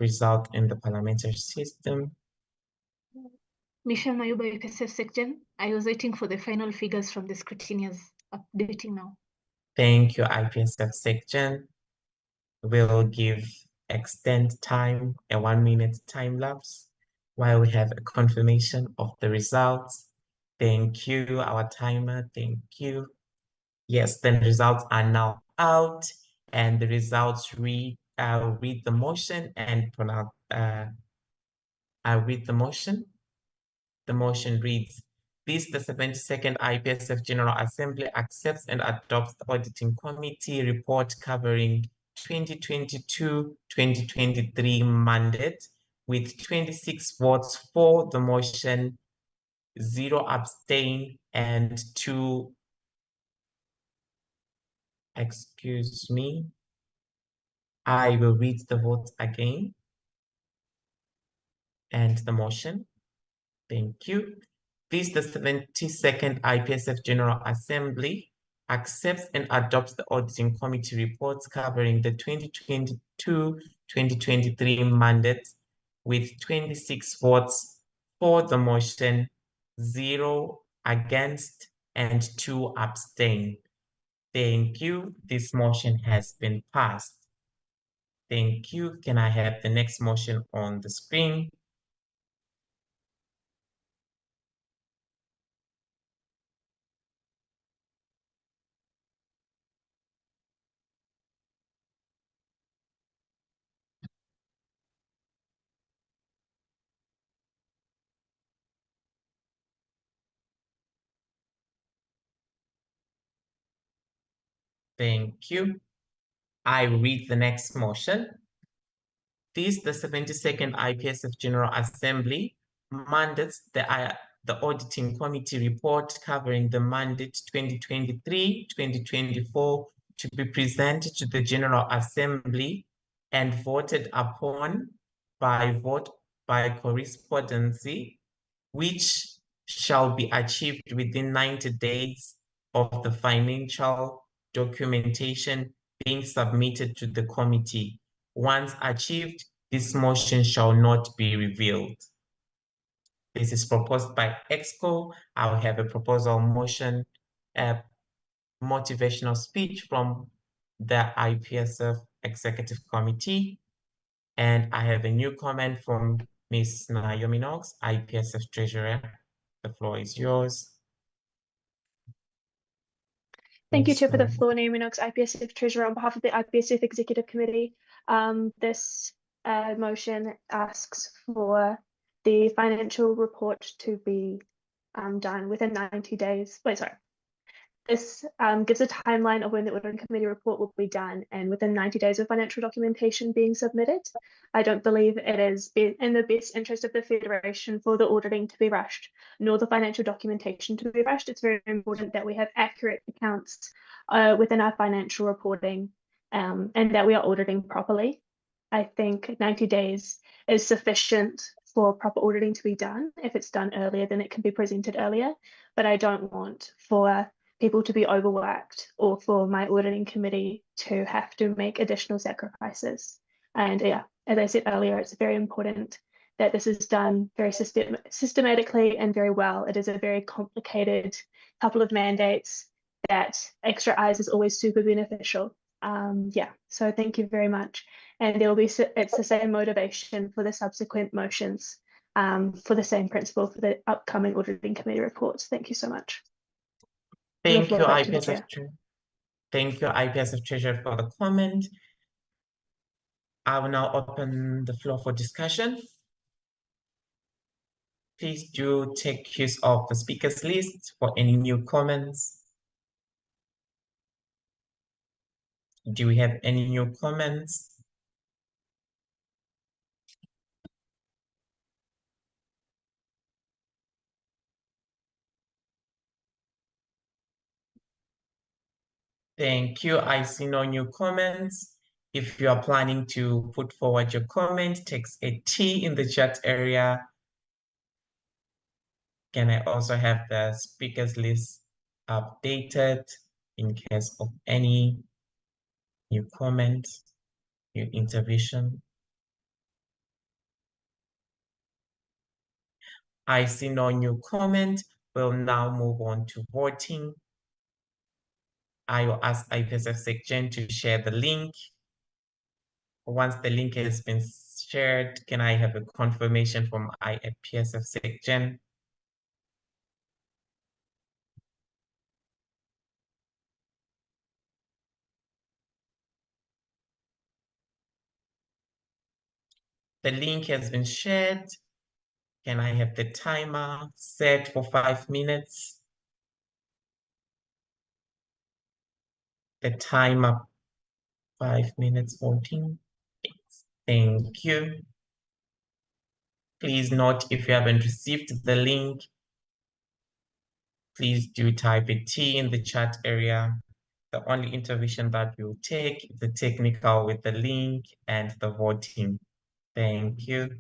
result in the parliamentary system? Michelle Mayuba, IPSF section. I was waiting for the final figures from the scrutineers. Updating now. Thank you, IPSF section. We'll extend time, a 1 minute time lapse, while we have a confirmation of the results. Thank you, our timer. Thank you. Yes, the results are now out, and the results read. I'll read the motion and pronounce. I'll read the motion. The motion reads: This, the 72nd IPSF General Assembly accepts and adopts the Auditing Committee report covering 2022-2023 mandate with 26 votes for the motion, 0 abstain, and 2, excuse me, I will read the votes again and the motion. Thank you. This, the 72nd IPSF General Assembly accepts and adopts the Auditing Committee reports covering the 2022-2023 mandate with 26 votes for the motion, 0 against, and 2 abstain. Thank you. This motion has been passed. Thank you. Can I have the next motion on the screen? Thank you. I read the next motion. This, the 72nd IPSF General Assembly, mandates the Auditing Committee report covering the mandate 2023-2024 to be presented to the General Assembly and voted upon by vote by correspondency, which shall be achieved within 90 days of the financial documentation being submitted to the committee. Once achieved, this motion shall not be revealed. This is proposed by EXCO. I'll have a proposal motion, a motivational speech from the IPSF Executive Committee. And I have a new comment from Ms. Naomi Knox, IPSF Treasurer. The floor is yours. Thank you, Chair, for the floor. Naomi Knox, IPSF Treasurer, on behalf of the IPSF Executive Committee. This motion asks for the financial report to be done within 90 days. Wait, sorry. This gives a timeline of when the Auditing Committee report will be done and within 90 days of financial documentation being submitted. I don't believe it is in the best interest of the Federation for the auditing to be rushed, nor the financial documentation to be rushed. It's very important that we have accurate accounts within our financial reporting and that we are auditing properly. I think 90 days is sufficient for proper auditing to be done. If it's done earlier, then it can be presented earlier, but I don't want for people to be overworked or for my auditing committee to have to make additional sacrifices. And yeah, as I said earlier, it's very important that this is done very systematically and very well. It is a very complicated couple of mandates that extra eyes is always super beneficial. Yeah, so thank you very much. And there will be, it's the same motivation for the subsequent motions for the same principle for the upcoming auditing committee reports. Thank you so much. Thank you, IPSF Treasurer, for the comment. I will now open the floor for discussion. Please do take use of the speakers list for any new comments. Do we have any new comments? Thank you. I see no new comments. If you are planning to put forward your comment, text a T in the chat area. Can I also have the speakers list updated in case of any new comments, new intervention? I see no new comment. We'll now move on to voting. I will ask IPSF SecGen to share the link. Once the link has been shared, can I have a confirmation from IPSF SecGen? The link has been shared. Can I have the timer set for 5 minutes? The timer, 5 minutes voting. Thank you. Please note if you haven't received the link, please do type a T in the chat area. The only intervention that we'll take is the technical with the link and the voting. Thank you.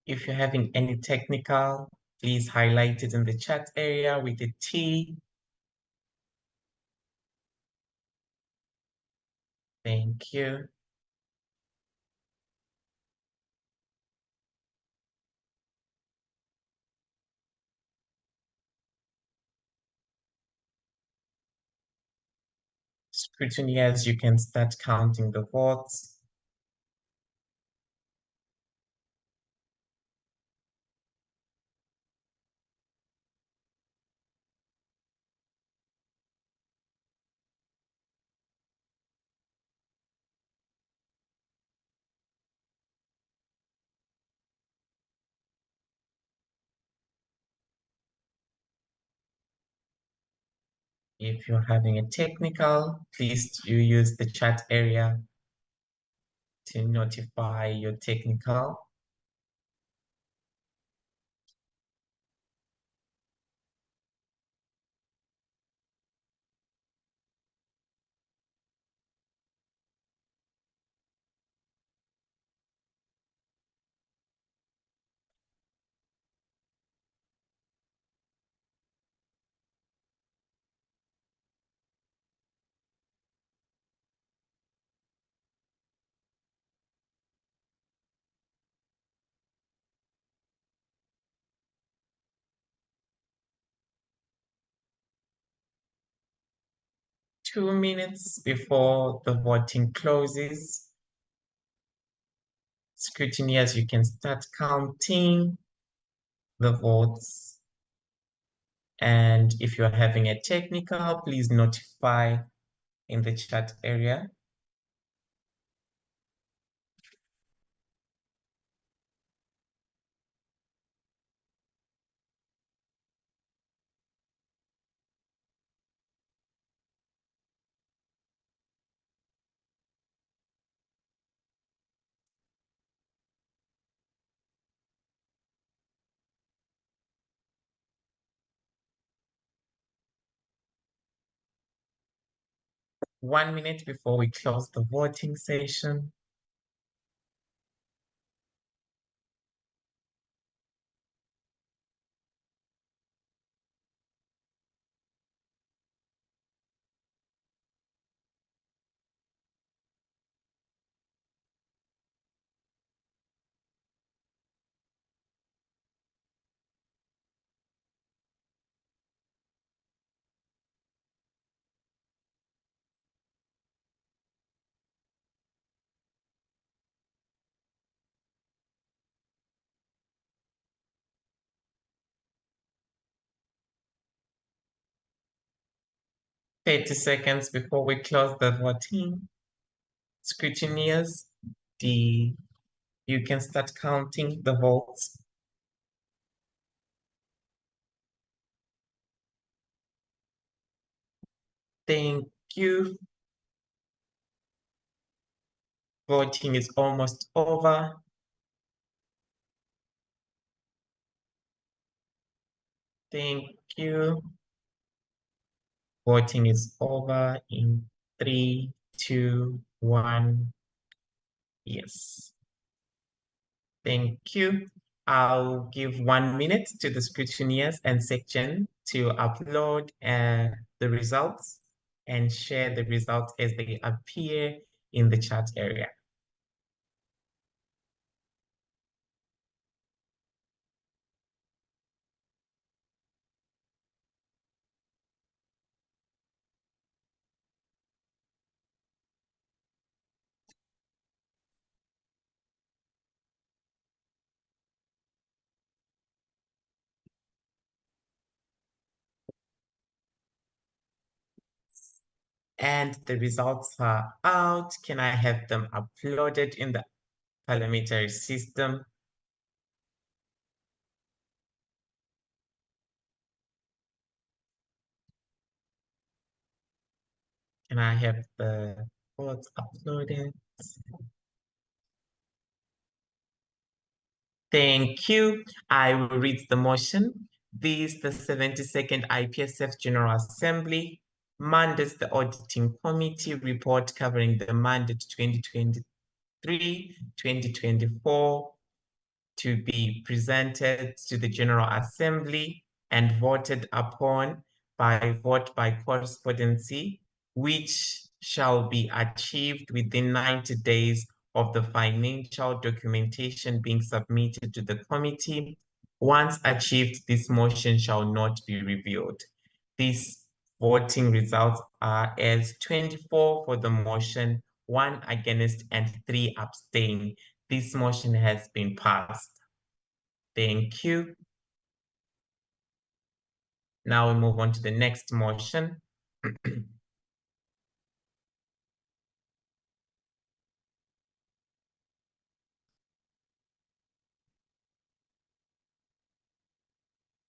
If you're having any technical, please highlight it in the chat area with a T. Thank you. Scrutineers, you can start counting the votes. If you're having a technical, please do use the chat area to notify your technical. Two minutes before the voting closes. Scrutineers, you can start counting the votes. And if you're having a technical, please notify in the chat area. One minute before we close the voting session. 30 seconds before we close the voting. Scrutineers, you can start counting the votes. Thank you. Voting is almost over. Thank you. Voting is over in 3, 2, 1. Yes. Thank you. I'll give 1 minute to the scrutineers and section to upload the results and share the results as they appear in the chat area. And the results are out. Can I have them uploaded in the parliamentary system? Can I have the votes uploaded? Thank you. I will read the motion. This, the 72nd IPSF General Assembly, mandates the Auditing Committee report covering the mandate 2023-2024 to be presented to the General Assembly and voted upon by vote by correspondency, which shall be achieved within 90 days of the financial documentation being submitted to the committee. Once achieved, this motion shall not be reviewed. These voting results are as 24 for the motion, 1 against, and 3 abstain. This motion has been passed. Thank you. Now we move on to the next motion.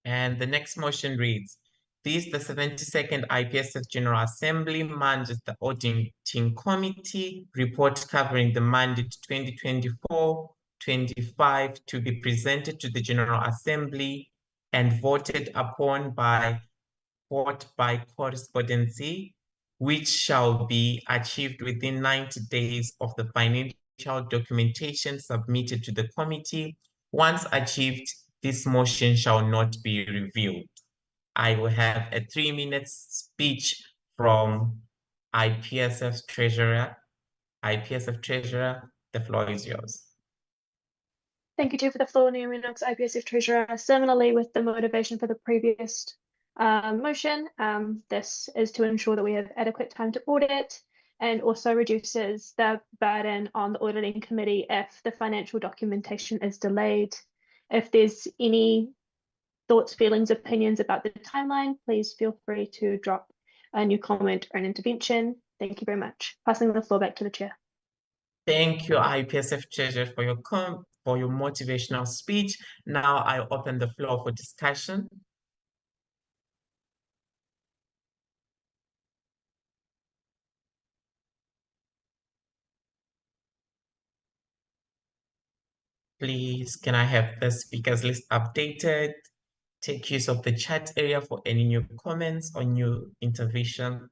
And the next motion reads, this, the 72nd IPSF General Assembly, mandates the Auditing Committee report covering the mandate 2024-25 to be presented to the General Assembly and voted upon by vote by correspondency, which shall be achieved within 90 days of the financial documentation submitted to the committee. Once achieved, this motion shall not be reviewed. I will have a 3-minute speech from IPSF Treasurer. IPSF Treasurer, the floor is yours. Thank you, Chair, for the floor. Naomi Knox, IPSF Treasurer. Similarly, with the motivation for the previous motion, this is to ensure that we have adequate time to audit and also reduces the burden on the auditing committee if the financial documentation is delayed. If there's any thoughts, feelings, opinions about the timeline, please feel free to drop a new comment or an intervention. Thank you very much. Passing the floor back to the Chair. Thank you, IPSF Treasurer, for your motivational speech. Now I open the floor for discussion. Please, can I have the speakers list updated? Take use of the chat area for any new comments or new intervention.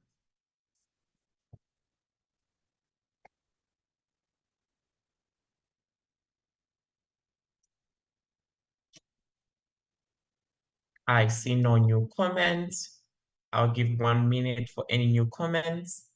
I see no new comments. I'll give 1 minute for any new comments.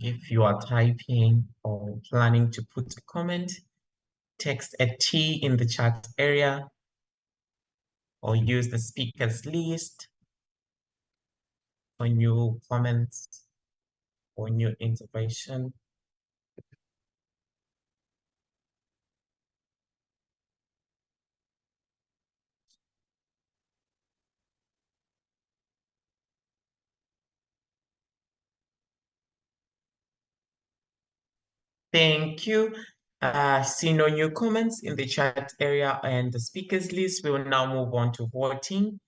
If you are typing or planning to put a comment, text a T in the chat area or use the speakers list for new comments or new intervention. Thank you. See no new comments in the chat area and the speakers list. We will now move on to voting.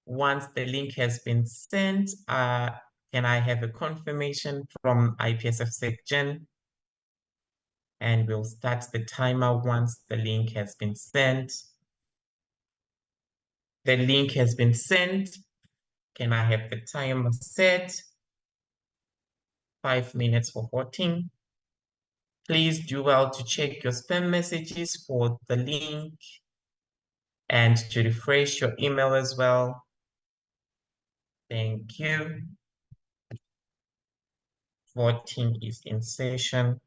Once the link has been sent, can I have a confirmation from IPSF SecGen? And we'll start the timer once the link has been sent. The link has been sent. Can I have the timer set? 5 minutes for voting. Please do well to check your spam messages for the link and to refresh your email as well. Thank you. Voting is in session.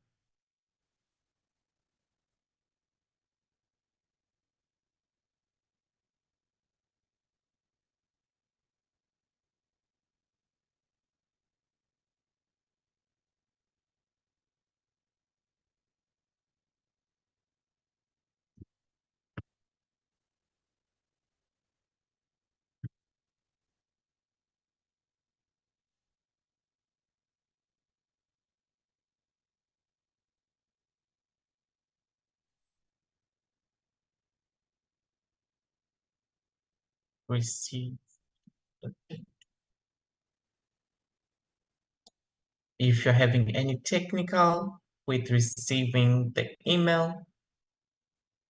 Receive. If you're having any technical with receiving the email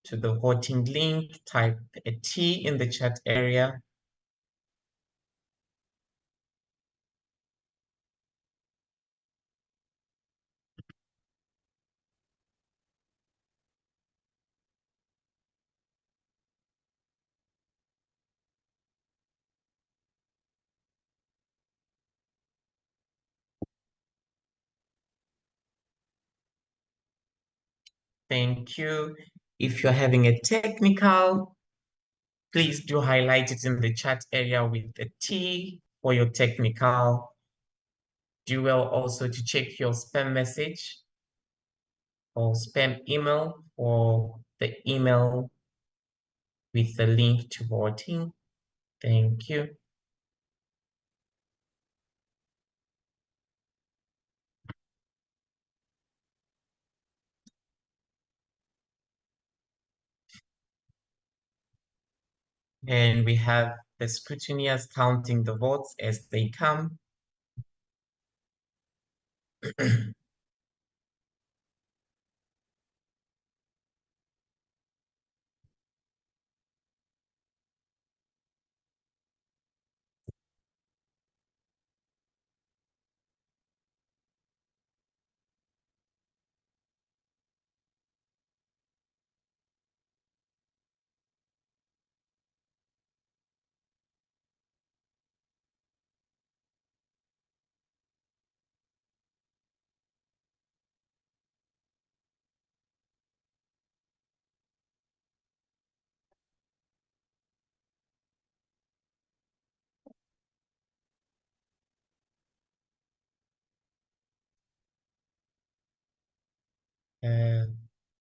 to the voting link, type a T in the chat area. Thank you. If you're having a technical, please do highlight it in the chat area with the T for your technical. Do well also to check your spam message or spam email or the email with the link to voting. Thank you. And we have the scrutineers counting the votes as they come.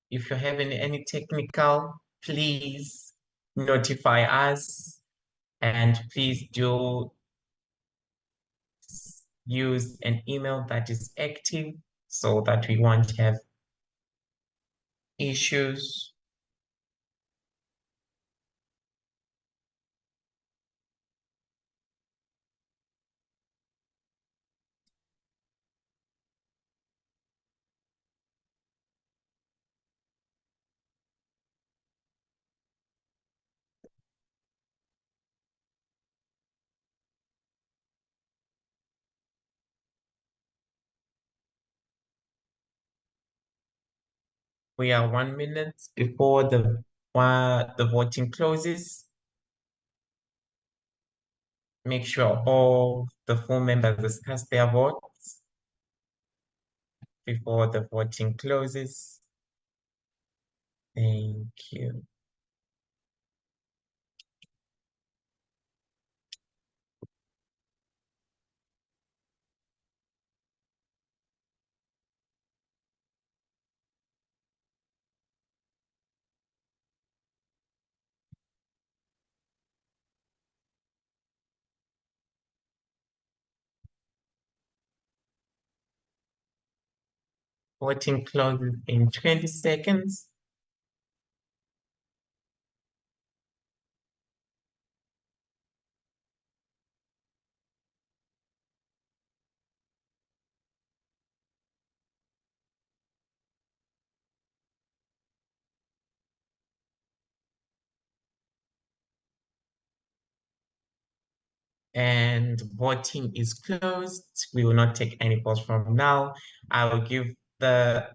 If you're having any technical, please notify us and please do use an email that is active so that we won't have issues. We are 1 minute before the voting closes. Make sure all the full members cast their votes. before the voting closes. Thank you. Voting closes in 20 seconds. And voting is closed. We will not take any votes from now. I will give the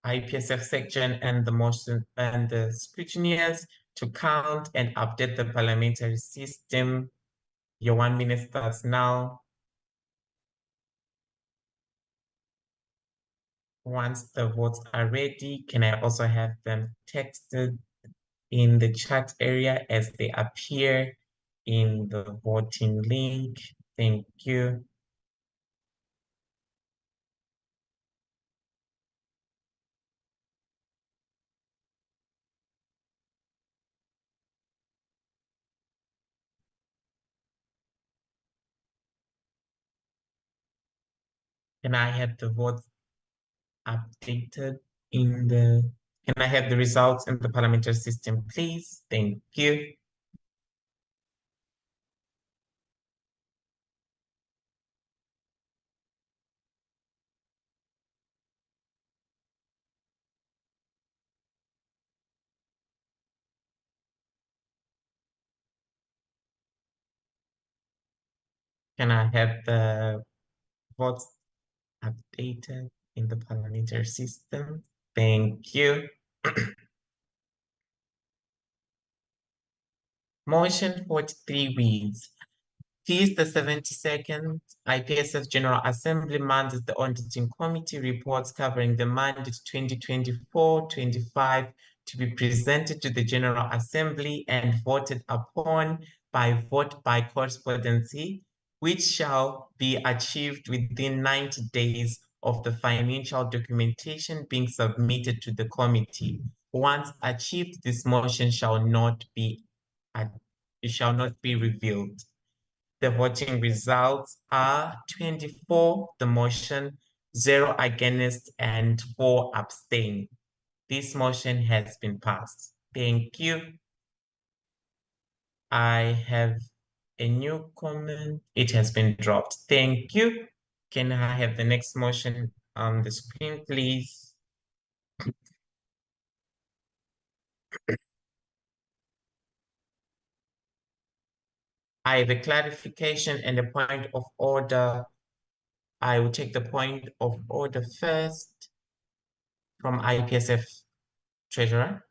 IPSF section and the motion and the scrutineers to count and update the parliamentary system. Your 1 minute starts now. Once the votes are ready, can I also have them texted in the chat area as they appear in the voting link? Thank you. Can I have the votes updated in the, can I have the results in the parliamentary system, please? Thank you. Can I have the votes updated in the parliamentary system? Thank you. Motion 43 reads, Fees the 72nd IPSF General Assembly mandates the Auditing Committee reports covering the mandate 2024-25 to be presented to the General Assembly and voted upon by vote by correspondency, which shall be achieved within 90 days of the financial documentation being submitted to the committee. Once achieved, this motion shall not be revealed. The voting results are 24, the motion, 0 against, and 4 abstain. This motion has been passed. Thank you. I have a new comment. It has been dropped. Thank you. Can I have the next motion on the screen, please? I have a clarification and a point of order. I will take the point of order first from IPSF Treasurer.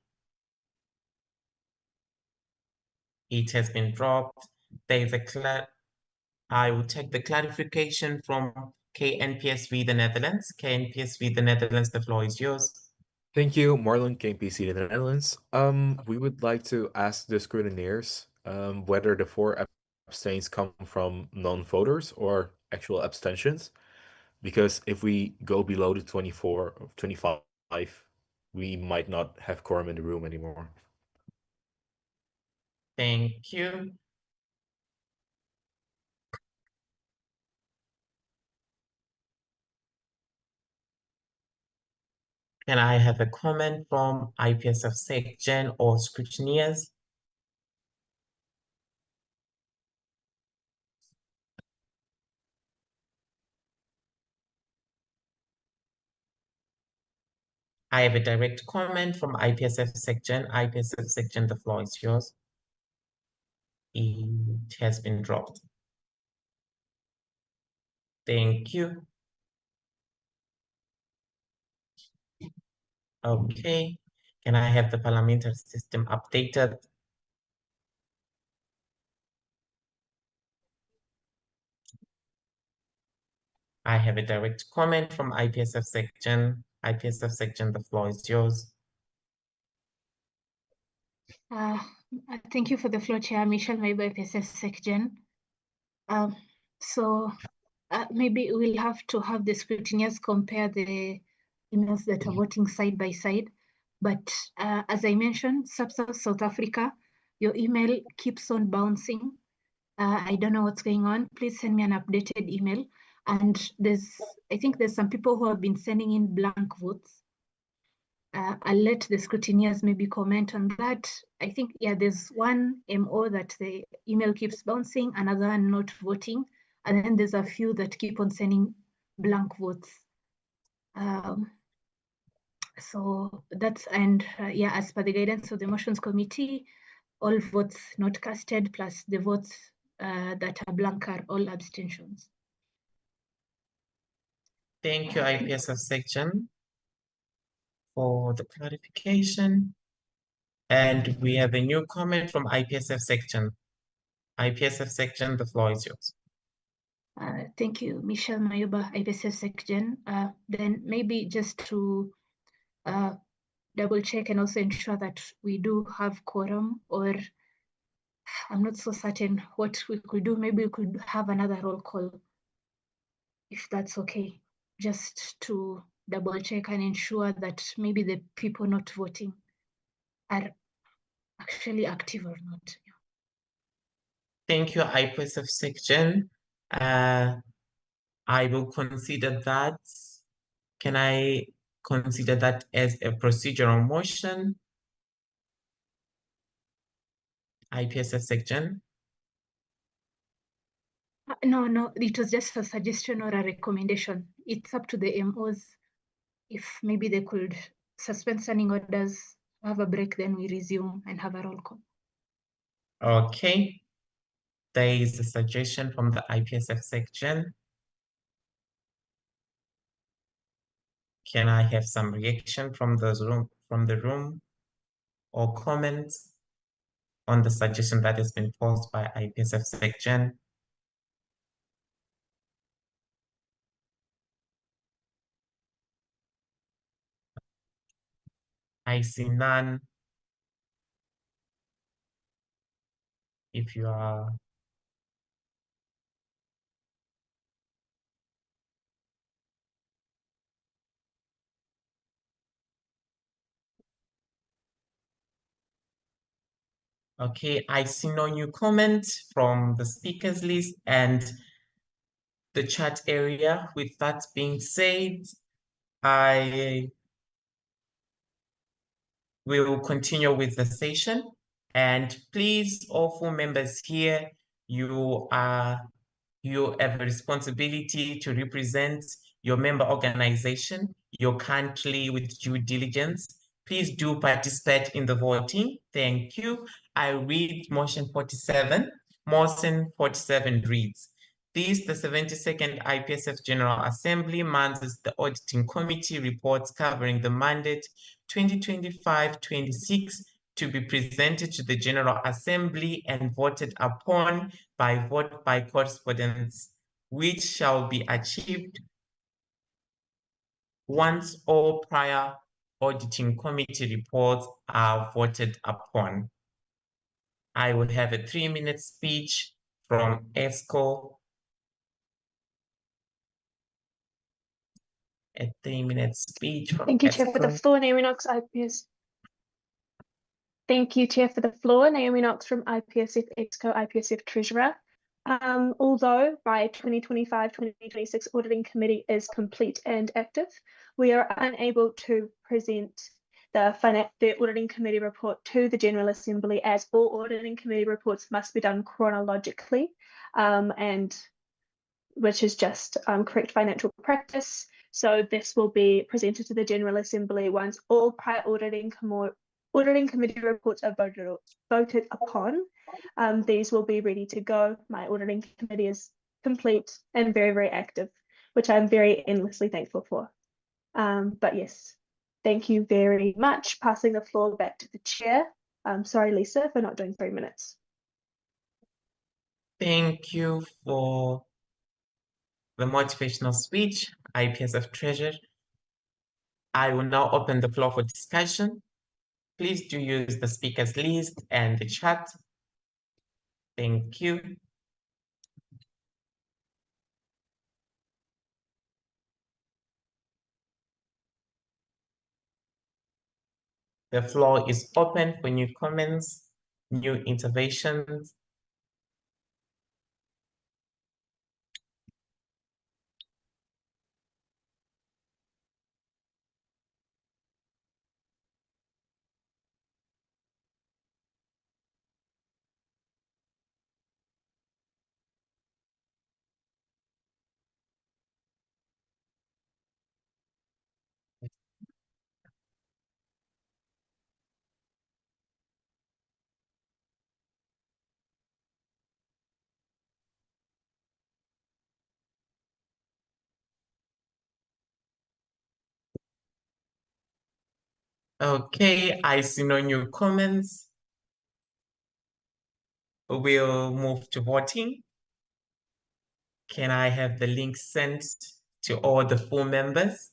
It has been dropped. There is I will take the clarification from KNPSV the Netherlands. KNPSV the Netherlands, the floor is yours. Thank you, Marlon, KPC the Netherlands. We would like to ask the scrutineers whether the 4 abstains come from non-voters or actual abstentions. Because if we go below the 24 or 25, we might not have quorum in the room anymore. Thank you. Can I have a comment from IPSF SecGen or scrutineers? I have a direct comment from IPSF SecGen. IPSF SecGen, the floor is yours. It has been dropped. Thank you. Okay. Can I have the parliamentary system updated? I have a direct comment from IPSF section. IPSF section, the floor is yours. Thank you for the floor, Chair. Michelle Maiba, IPSF section. So maybe we'll have to have the scrutineers compare the emails that are voting side by side. But as I mentioned, South Africa, your email keeps on bouncing. I don't know what's going on. Please send me an updated email. And I think there's some people who have been sending in blank votes. I'll let the scrutineers maybe comment on that. I think, yeah, there's one MO that the email keeps bouncing, another one not voting, and then there's a few that keep on sending blank votes. So that's, and yeah, as per the guidance of the motions committee, all votes not casted plus the votes that are blank are all abstentions. Thank you, IPSF section, for the clarification. And we have a new comment from IPSF section. IPSF section, the floor is yours. Thank you, Michelle Mayuba, IPSF section. Then maybe just to double check and also ensure that we do have quorum, or I'm not so certain what we could do. Maybe we could have another roll call, if that's okay, just to double check and ensure that maybe the people not voting are actually active or not. Thank you, IPSF section. I will consider that. Can I consider that as a procedural motion? IPSF section. No, it was just a suggestion or a recommendation. It's up to the MOs. If maybe they could suspend standing orders, have a break, then we resume and have a roll call. Okay. There is a suggestion from the IPSF section. Can I have some reaction from the room, or comments on the suggestion that has been posed by IPSF section? I see none. If you are okay, I see no new comments from the speakers list and the chat area. With that being said, I will continue with the session. And please, all full members here, you have a responsibility to represent your member organization, your country, with due diligence. Please do participate in the voting. Thank you. I read motion 47. Motion 47 reads, this, the 72nd IPSF General Assembly mandates the Auditing Committee reports covering the mandate 2025-26 to be presented to the General Assembly and voted upon by vote by correspondence, which shall be achieved once all prior auditing committee reports are voted upon. I will have a 3-minute speech from ESCO. A 3-minute speech from Thank you, Chair, for the ESCO. floor. Naomi Knox, IPS. Thank you, Chair, for the floor. Naomi Knox from IPSF EXCO, IPSF Treasurer. Although by 2025-2026 Auditing Committee is complete and active, we are unable to present the Auditing Committee report to the General Assembly, as all Auditing Committee reports must be done chronologically, and which is just correct financial practice. So this will be presented to the General Assembly once all prior Auditing Committee reports are voted upon. These will be ready to go. My Auditing Committee is complete and very, very active, which I'm very endlessly thankful for. But yes, thank you very much. Passing the floor back to the Chair. Sorry, Lisa, for not doing 3 minutes. Thank you for the motivational speech, IPSF treasurer. I will now open the floor for discussion. Please do use the speakers list and the chat. Thank you. The floor is open for new comments, new interventions. Okay, I see no new comments. We'll move to voting. Can I have the link sent to all the full members?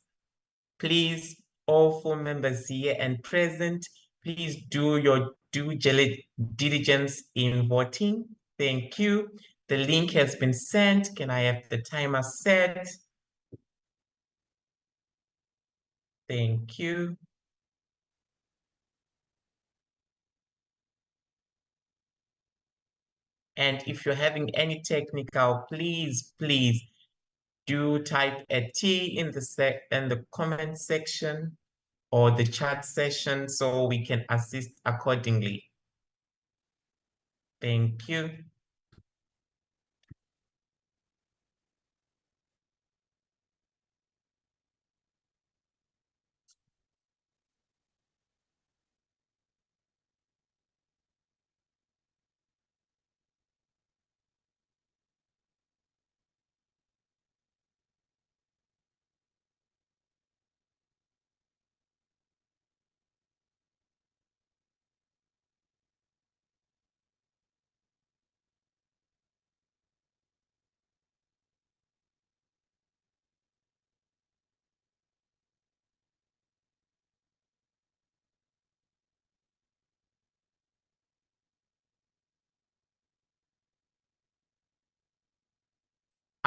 Please, all full members here and present, please do your due diligence in voting. Thank you. The link has been sent. Can I have the timer set? Thank you. And if you're having any technical, please do type a T in the comment section or the chat session so we can assist accordingly. Thank you.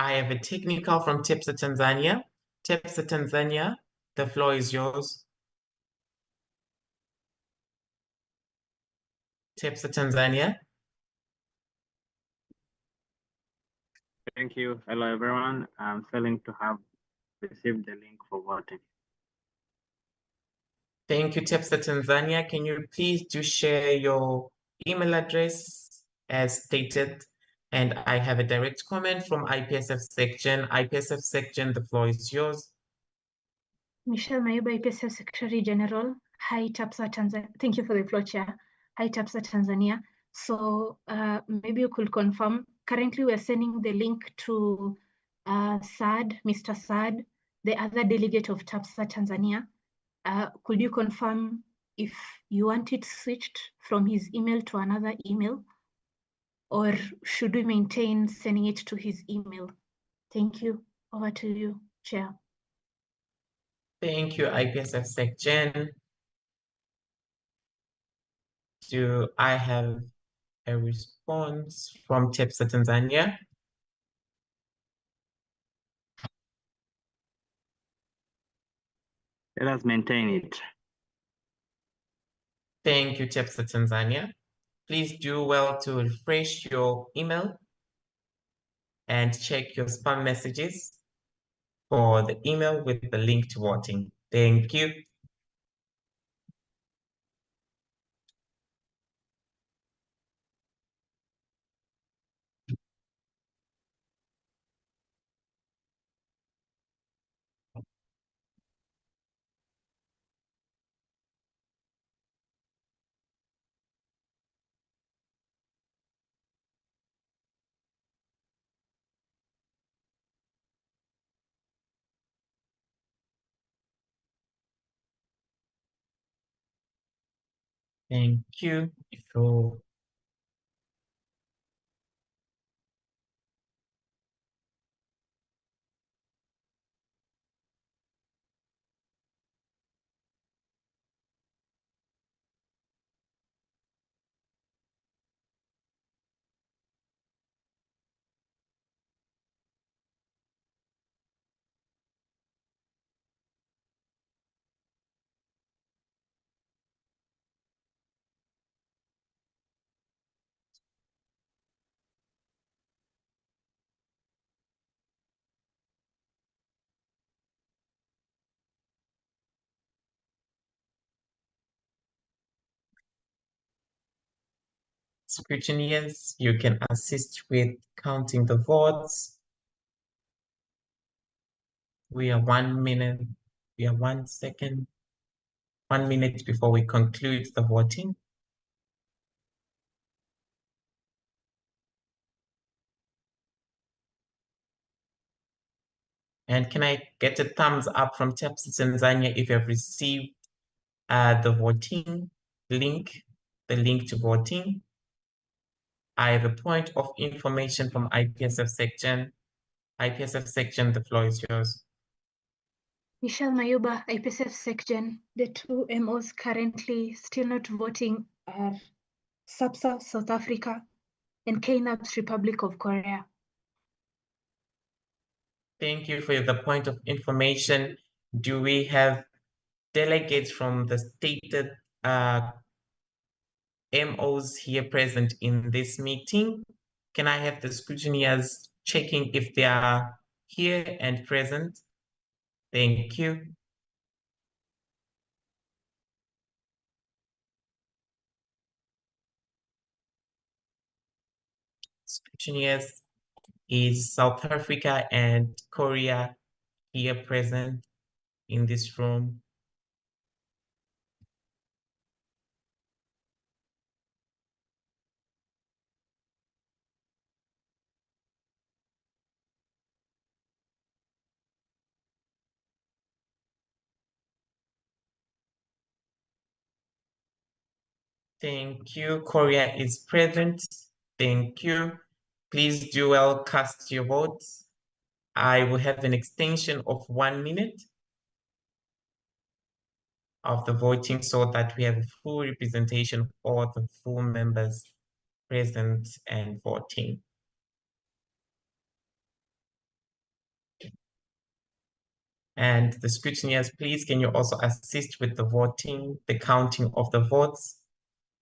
I have a technical from TEPSA Tanzania. TEPSA Tanzania, the floor is yours. TEPSA Tanzania. Thank you. Hello, everyone. I'm failing to have received the link for voting. Thank you, TEPSA Tanzania. Can you please do share your email address as stated? And I have a direct comment from IPSF section. IPSF section, the floor is yours. Michelle Mayuba, IPSF Secretary General. Hi, TAPSA Tanzania. Thank you for the floor, Chair. Hi, TAPSA Tanzania. So maybe you could confirm. Currently, we're sending the link to Sad, Mr. Sad, the other delegate of TAPSA Tanzania. Could you confirm if you want it switched from his email to another email? Or should we maintain sending it to his email? Thank you. Over to you, Chair. Thank you, IPSF section. Do I have a response from TEPSA Tanzania? Let us maintain it. Thank you, TEPSA Tanzania. Please do well to refresh your email and check your spam messages for the email with the link to voting. Thank you. Thank you. So, Scrutineers, you can assist with counting the votes. We are 1 minute, we are 1 second, 1 minute before we conclude the voting. And can I get a thumbs up from Taps Tanzania if you have received the voting link, the link to voting? I have a point of information from IPSF section. IPSF section, the floor is yours. Michelle Mayuba, IPSF section. The two MOs currently still not voting are SAPSA, South Africa, and KNAPS, Republic of Korea. Thank you for the point of information. Do we have delegates from the stated MOs here present in this meeting? Can I have the scrutineers checking if they are here and present? Thank you. Scrutineers, is South Africa and Korea here present in this room? Thank you. Korea is present. Thank you. Please do well cast your votes. I will have an extension of 1 minute of the voting so that we have a full representation of all the full members present and voting. And the scrutineers, please, can you also assist with the voting, the counting of the votes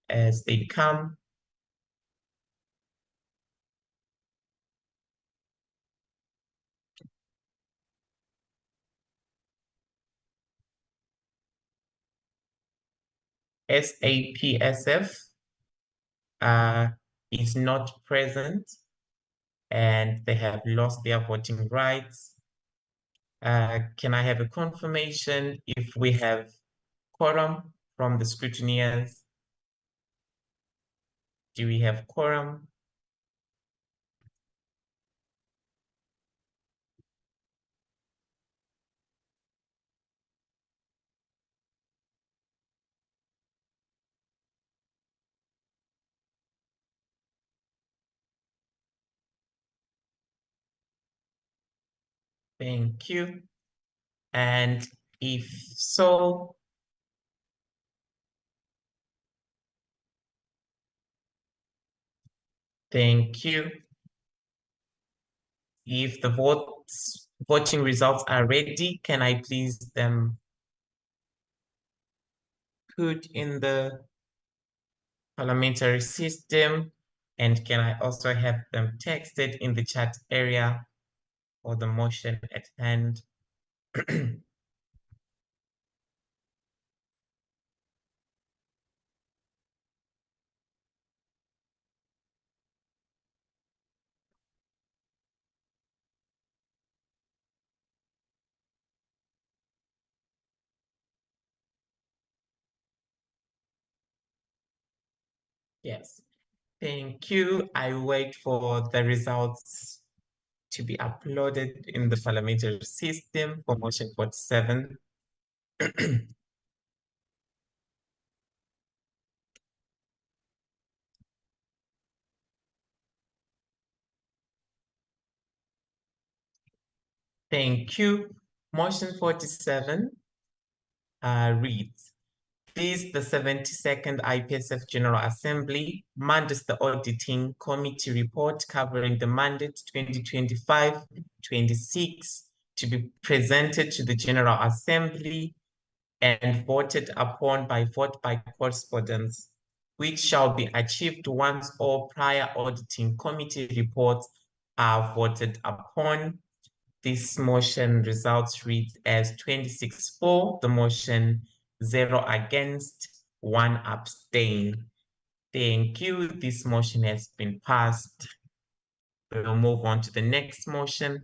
as they come? SAPSF is not present and they have lost their voting rights. Can I have a confirmation if we have quorum from the scrutineers? Do we have quorum? Thank you. And if so, thank you. If the voting results are ready, can I please them put in the parliamentary system? And can I also have them texted in the chat area for the motion at hand? Yes, thank you. I wait for the results to be uploaded in the parliamentary system for motion 47. Thank you. Motion 47 reads, please, the 72nd IPSF General Assembly mandates the auditing committee report covering the mandate 2025-26 to be presented to the General Assembly and voted upon by vote by correspondence, which shall be achieved once all prior auditing committee reports are voted upon. This motion results read as 26 for the motion, 0 against, 1 abstain. Thank you. This motion has been passed. We'll move on to the next motion.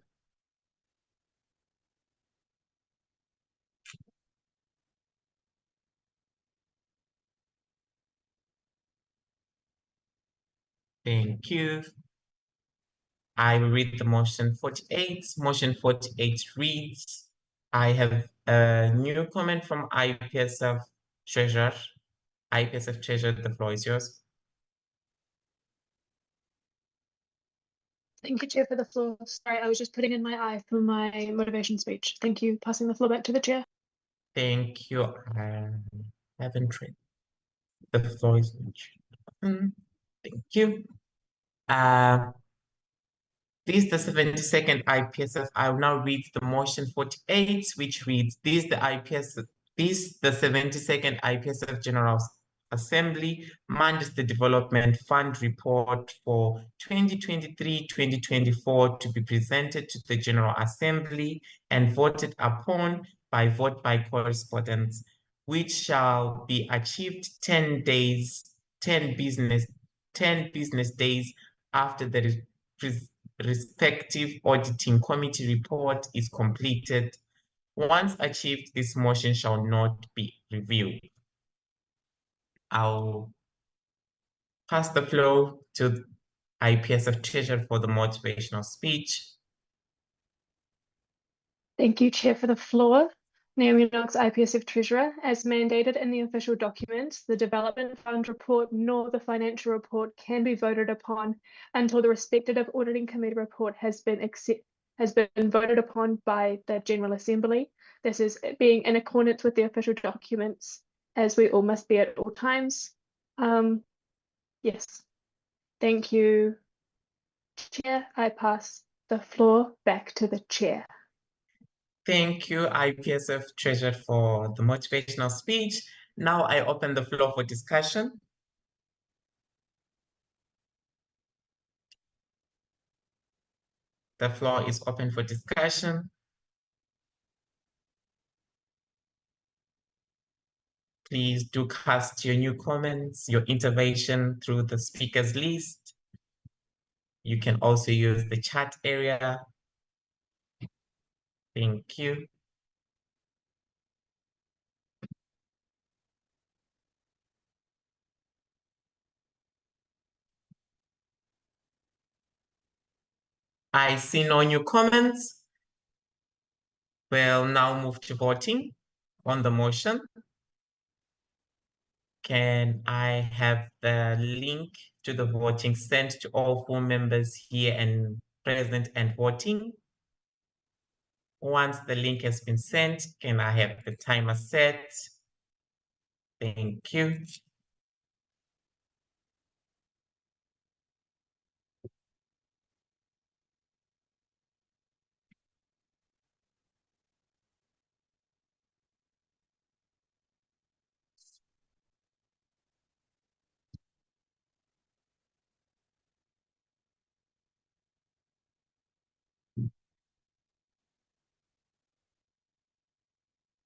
Thank you. I will read the motion 48. Motion 48 reads, I have a new comment from IPSF Treasurer. IPSF Treasurer, the floor is yours. Thank you, Chair, for the floor. Sorry, I was just putting in my eye for my motivation speech. Thank you. Passing the floor back to the Chair. Thank you. I haven't read. The floor is yours. Thank you. This is the 72nd IPSF. I will now read the motion 48, which reads, this the 72nd IPSF General Assembly mandates the Development Fund report for 2023-2024 to be presented to the General Assembly and voted upon by vote by correspondence, which shall be achieved 10 business days after the respective auditing committee report is completed. Once achieved, this motion shall not be reviewed. I'll pass the floor to IPSF Treasurer for the motivational speech. Thank you, Chair, for the floor. Naomi Knox, IPSF Treasurer. As mandated in the official documents, the Development Fund report nor the financial report can be voted upon until the respective auditing committee report has been voted upon by the General Assembly. This is being in accordance with the official documents, as we all must be at all times. Yes. Thank you, Chair. I pass the floor back to the Chair. Thank you, IPSF Treasurer, for the motivational speech. Now I open the floor for discussion. The floor is open for discussion. Please do cast your new comments, your intervention through the speakers list. You can also use the chat area. Thank you. I see no new comments. We'll now move to voting on the motion. Can I have the link to the voting sent to all full members here and present and voting? Once the link has been sent, can I have the timer set? Thank you.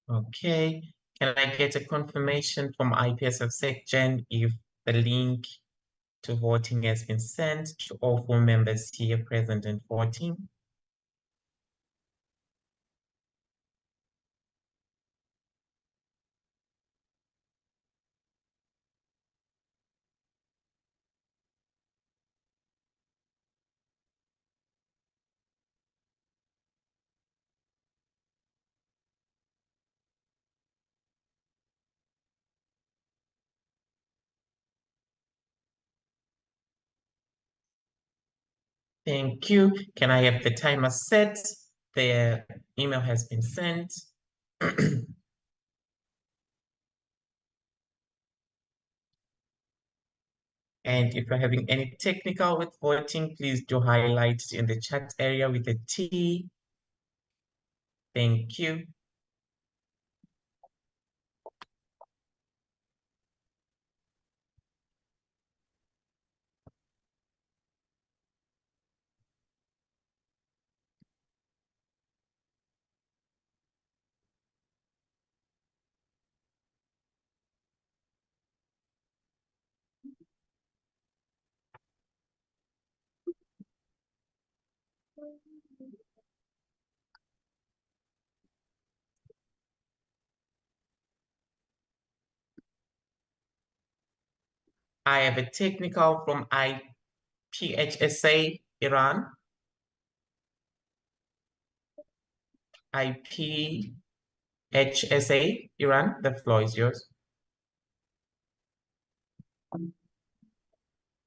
Okay, can I get a confirmation from IPSF SecGen if the link to voting has been sent to all full members here present and voting? Thank you. Can I have the timer set? The email has been sent. And if you're having any technical with voting, please do highlight it in the chat area with a T. Thank you. I have a technical from IPHSA, Iran. IPHSA, Iran, the floor is yours.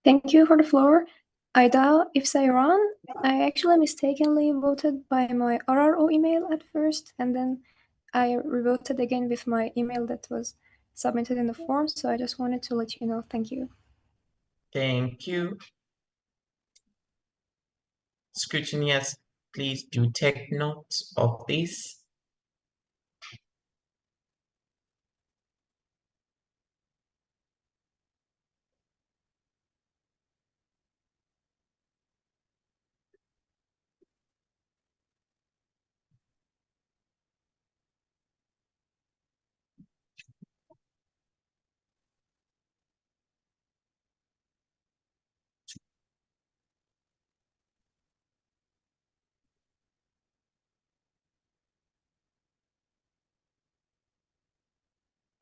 Thank you for the floor. Ida IPSA Iran. I actually mistakenly voted by my RRO email at first, and then I revoted again with my email that was submitted in the form. So I just wanted to let you know. Thank you. Thank you. Scrutineers, please do take note of this.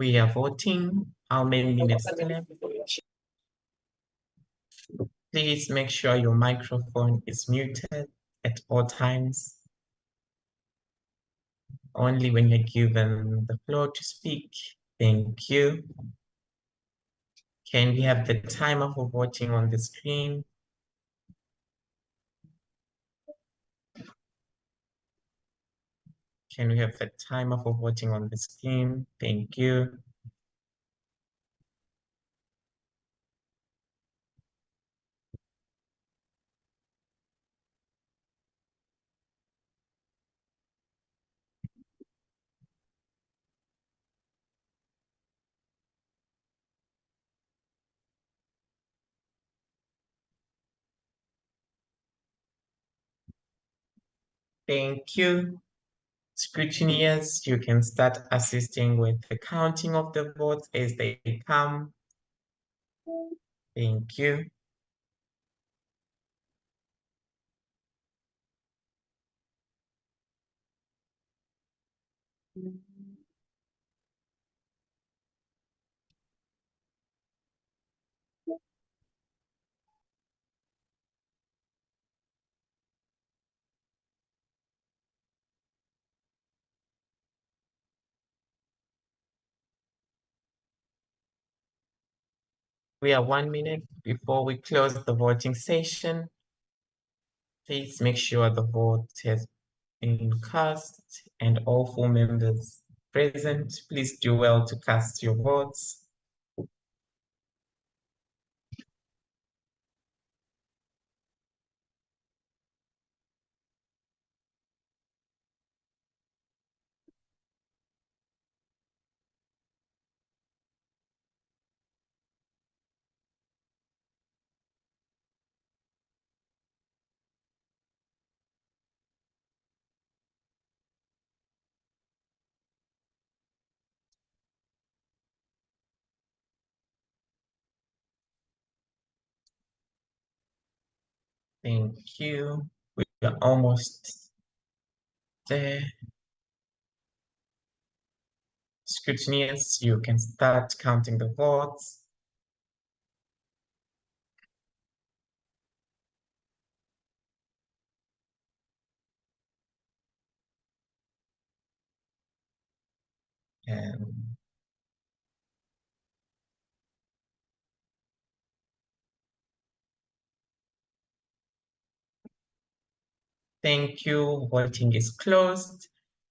We are voting. How many minutes left? Please make sure your microphone is muted at all times. Only when you're given the floor to speak. Thank you. Can we have the timer for voting on the screen? Can we have the timer for voting on the screen? Thank you. Thank you. Scrutineers, you can start assisting with the counting of the votes as they come. Thank you. We are 1 minute before we close the voting session. Please make sure the vote has been cast and all full members present. Please do well to cast your votes. Thank you. We are almost there. Scrutineers, you can start counting the votes. And thank you. Voting is closed.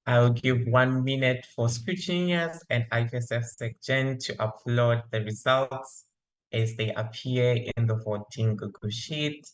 I will give 1 minute for scrutineers and IPSF SecGen to upload the results as they appear in the voting Google Sheet.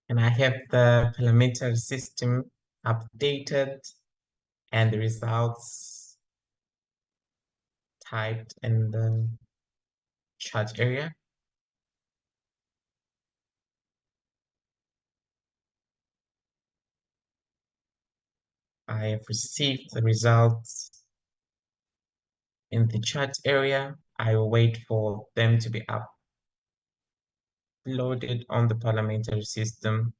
And I have the parliamentary system updated and the results typed in the chat area. I have received the results in the chat area. I will wait for them to be uploaded on the parliamentary system.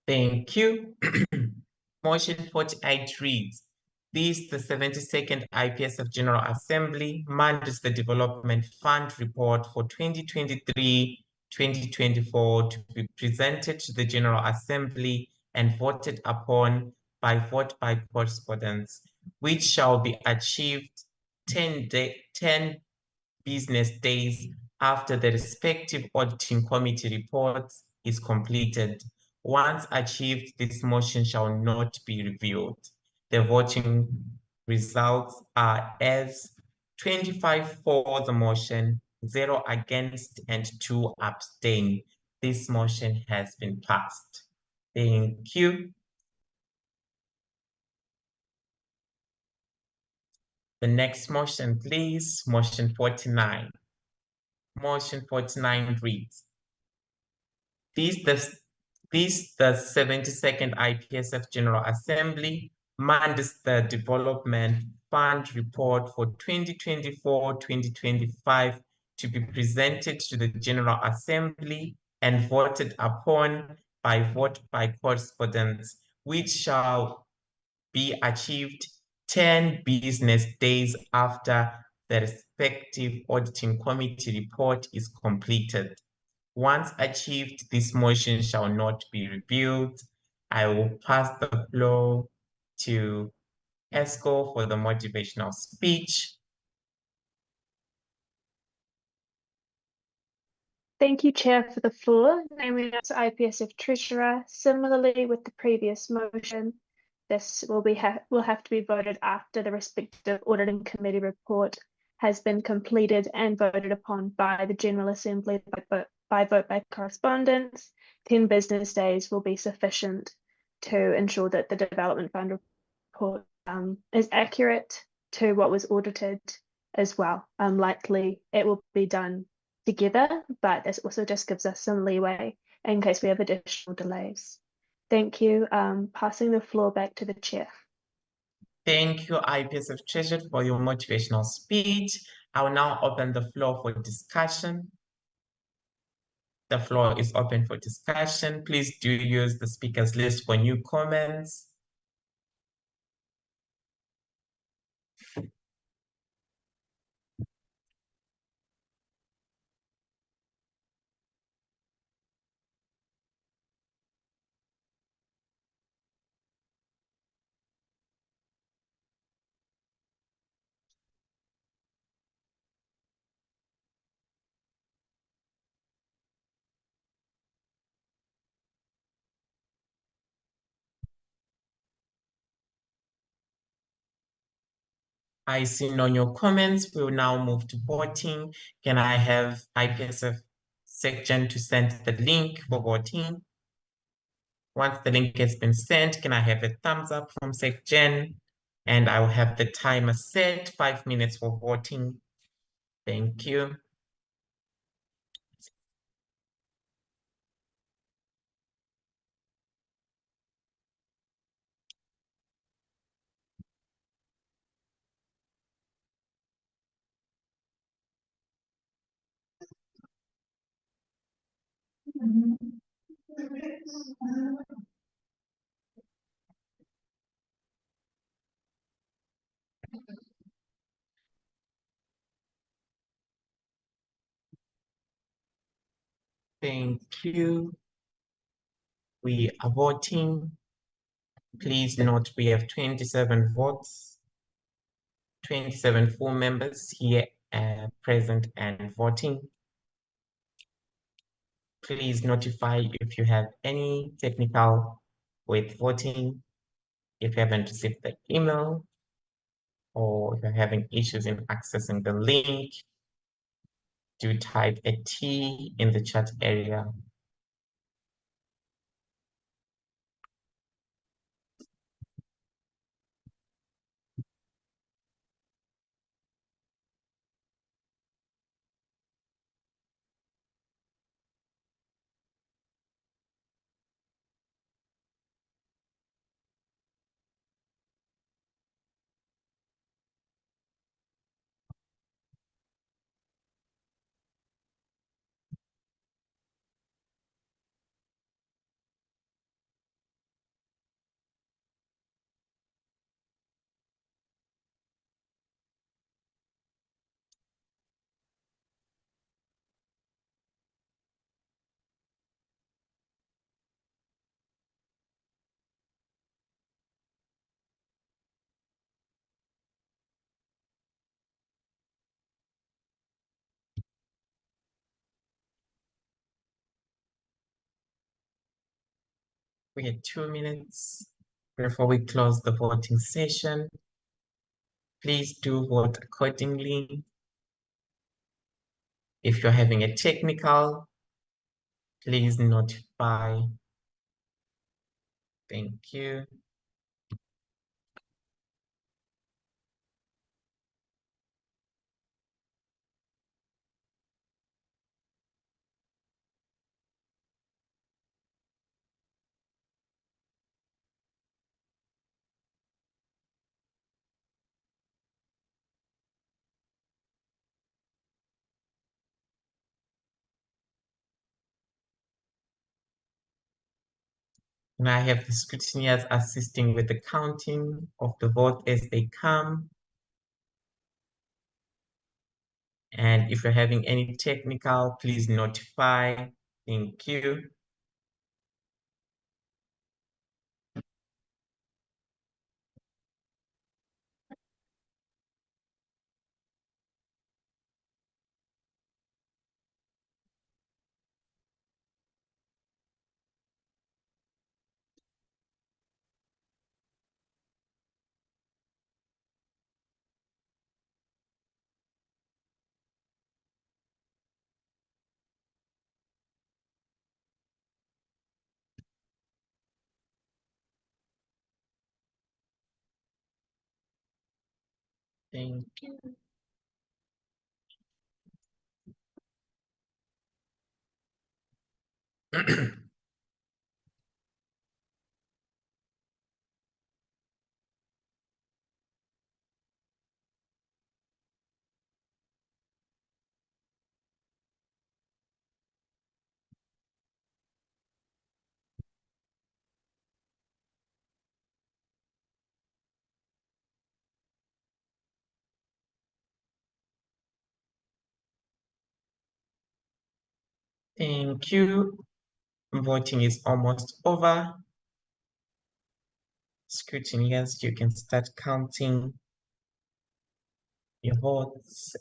Thank you. Motion 48 reads, this, the 72nd IPSF General Assembly, mandates the Development Fund report for 2023-2024 to be presented to the General Assembly and voted upon by vote by correspondence, which shall be achieved 10 business days after the respective auditing committee reports is completed. Once achieved, this motion shall not be reviewed. The voting results are as 25 for the motion, 0 against, and 2 abstain. This motion has been passed. Thank you. The next motion, please, motion 49. Motion 49 reads, this, the 72nd IPSF General Assembly mandates the Development Fund report for 2024-2025 to be presented to the General Assembly and voted upon by vote by correspondence, which shall be achieved 10 business days after the respective auditing committee report is completed. Once achieved, this motion shall not be reviewed. I will pass the floor to Esco for the motivational speech. Thank you, Chair, for the floor. Naming as IPSF Treasurer, similarly with the previous motion, this will have to be voted after the respective auditing committee report has been completed and voted upon by the General Assembly by vote by correspondence. 10 business days will be sufficient to ensure that the Development Fund report is accurate to what was audited as well. Likely it will be done together, but this also just gives us some leeway in case we have additional delays. Thank you. Passing the floor back to the Chair. Thank you, IPSF Treasurer, for your motivational speech. I will now open the floor for discussion. The floor is open for discussion. Please do use the speakers list for new comments. I see no new comments. We will now move to voting. Can I have IPSF section to send the link for voting? Once the link has been sent, can I have a thumbs up from SecGen? And I will have the timer set, 5 minutes for voting. Thank you. Thank you. We are voting. Please note we have 27 votes, 27 full members here present and voting. Please notify if you have any technical with voting. If you haven't received the email or if you're having issues in accessing the link, do type a T in the chat area. We have 2 minutes before we close the voting session. Please do vote accordingly. If you're having a technical, please notify. Thank you. And I have the scrutineers assisting with the counting of the vote as they come. And if you're having any technical, please notify. Thank you. Thank you. Thank you. Voting is almost over. Scrutineers, you can start counting your votes.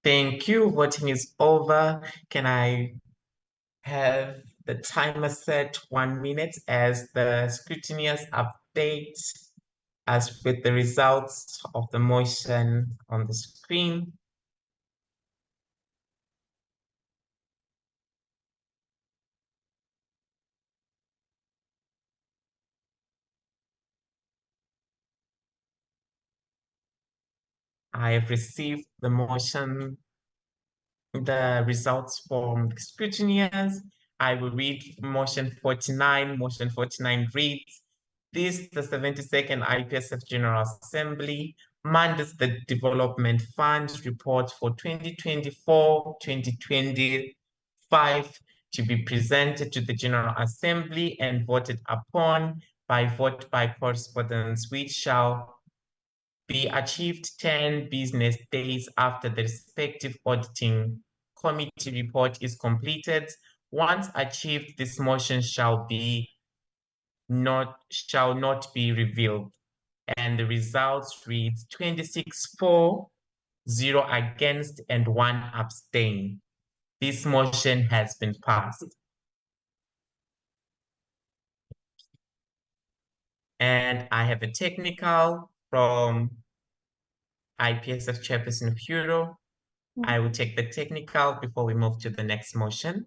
Thank you. Voting is over. Can I have the timer set 1 minute as the scrutineers update us with the results of the motion on the screen? I have received the motion, the results from the scrutineers. I will read motion 49. Motion 49 reads, this, the 72nd IPSF General Assembly, mandates the Development Fund report for 2024-2025 to be presented to the General Assembly and voted upon by vote by correspondence, which shall be achieved 10 business days after the respective auditing committee report is completed. Once achieved, this motion shall not be revealed. And the results reads 26 for, 0 against, and 1 abstain. This motion has been passed. And I have a technical from IPSF Chairperson Furo. I will take the technical before we move to the next motion.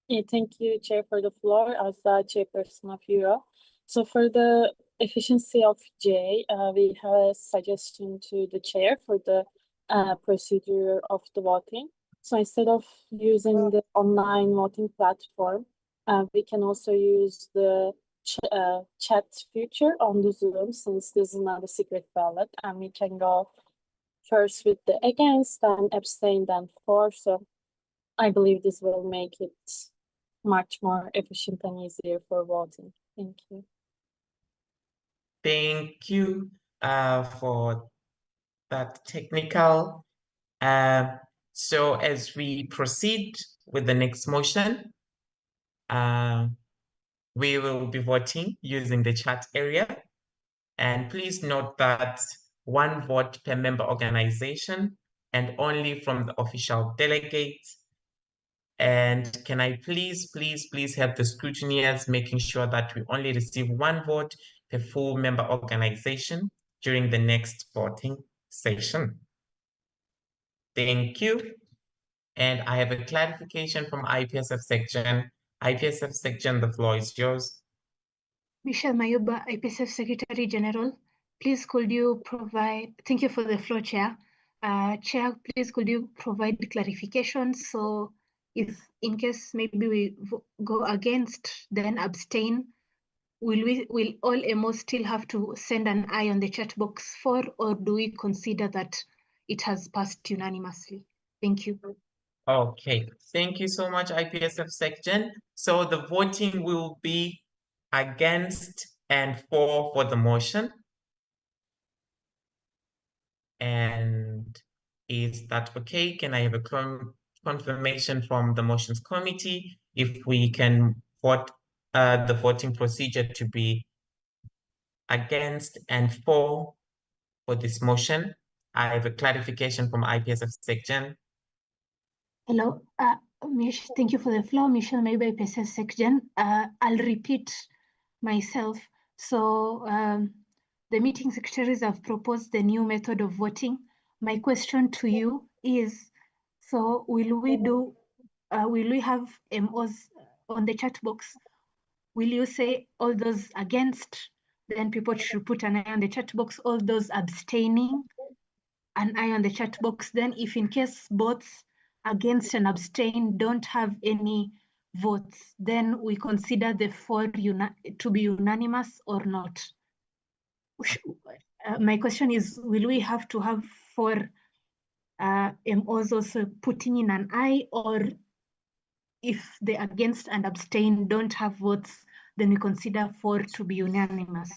Yeah, thank you, Chair, for the floor as the Chairperson of Euro. So for the efficiency of J, we have a suggestion to the Chair for the procedure of the voting. So instead of using the online voting platform, we can also use the chat feature on the Zoom, since this is not a secret ballot, and we can go first with the against, then abstain, then for. So I believe this will make it much more efficient and easier for voting. Thank you. Thank you for that technical. So as we proceed with the next motion, we will be voting using the chat area. And please note that 1 vote per member organization and only from the official delegate. And can I please have the scrutineers making sure that we only receive 1 vote per full member organization during the next voting session. Thank you. And I have a clarification from IPSF section. IPSF section, the floor is yours. Michelle Mayuba, IPSF Secretary General, please could you provide, thank you for the floor, Chair. Chair, please could you provide clarification? So if in case maybe we go against, then abstain, will all MOs still have to send an eye on the chat box for, or do we consider that it has passed unanimously? Thank you. Okay, thank you so much, IPSF section. So the voting will be against and for the motion. And is that okay? Can I have a confirmation from the motions committee if we can vote the voting procedure to be against and for this motion? I have a clarification from IPSF section. Hello, thank you for the floor, Michelle Maybe IPSF section. I'll repeat myself. So the meeting secretaries have proposed the new method of voting. My question to you is, so will we have MOs on the chat box? Will you say all those against, then people should put an eye on the chat box, all those abstaining, an eye on the chat box? Then if in case both against and abstain don't have any votes, then we consider the for to be unanimous or not? My question is, will we have to have for MOs also putting in an eye, or if the against and abstain don't have votes, then we consider for to be unanimous?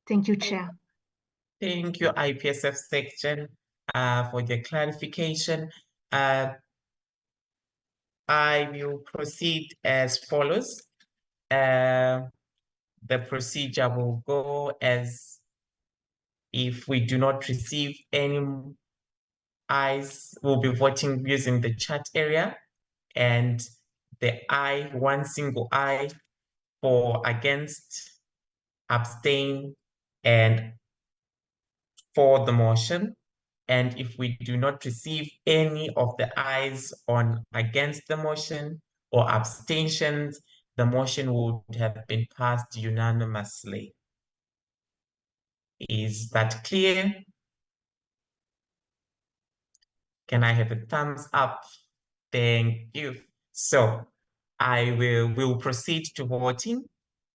Thank you, Chair. Thank you, IPSF section, for the clarification. I will proceed as follows. The procedure will go as if we do not receive any ayes, we'll be voting using the chat area, and the aye, 1 single aye, for, against, abstain, and for the motion. And if we do not receive any of the ayes on against the motion or abstentions, the motion would have been passed unanimously. Is that clear? Can I have a thumbs up? Thank you. So will proceed to voting.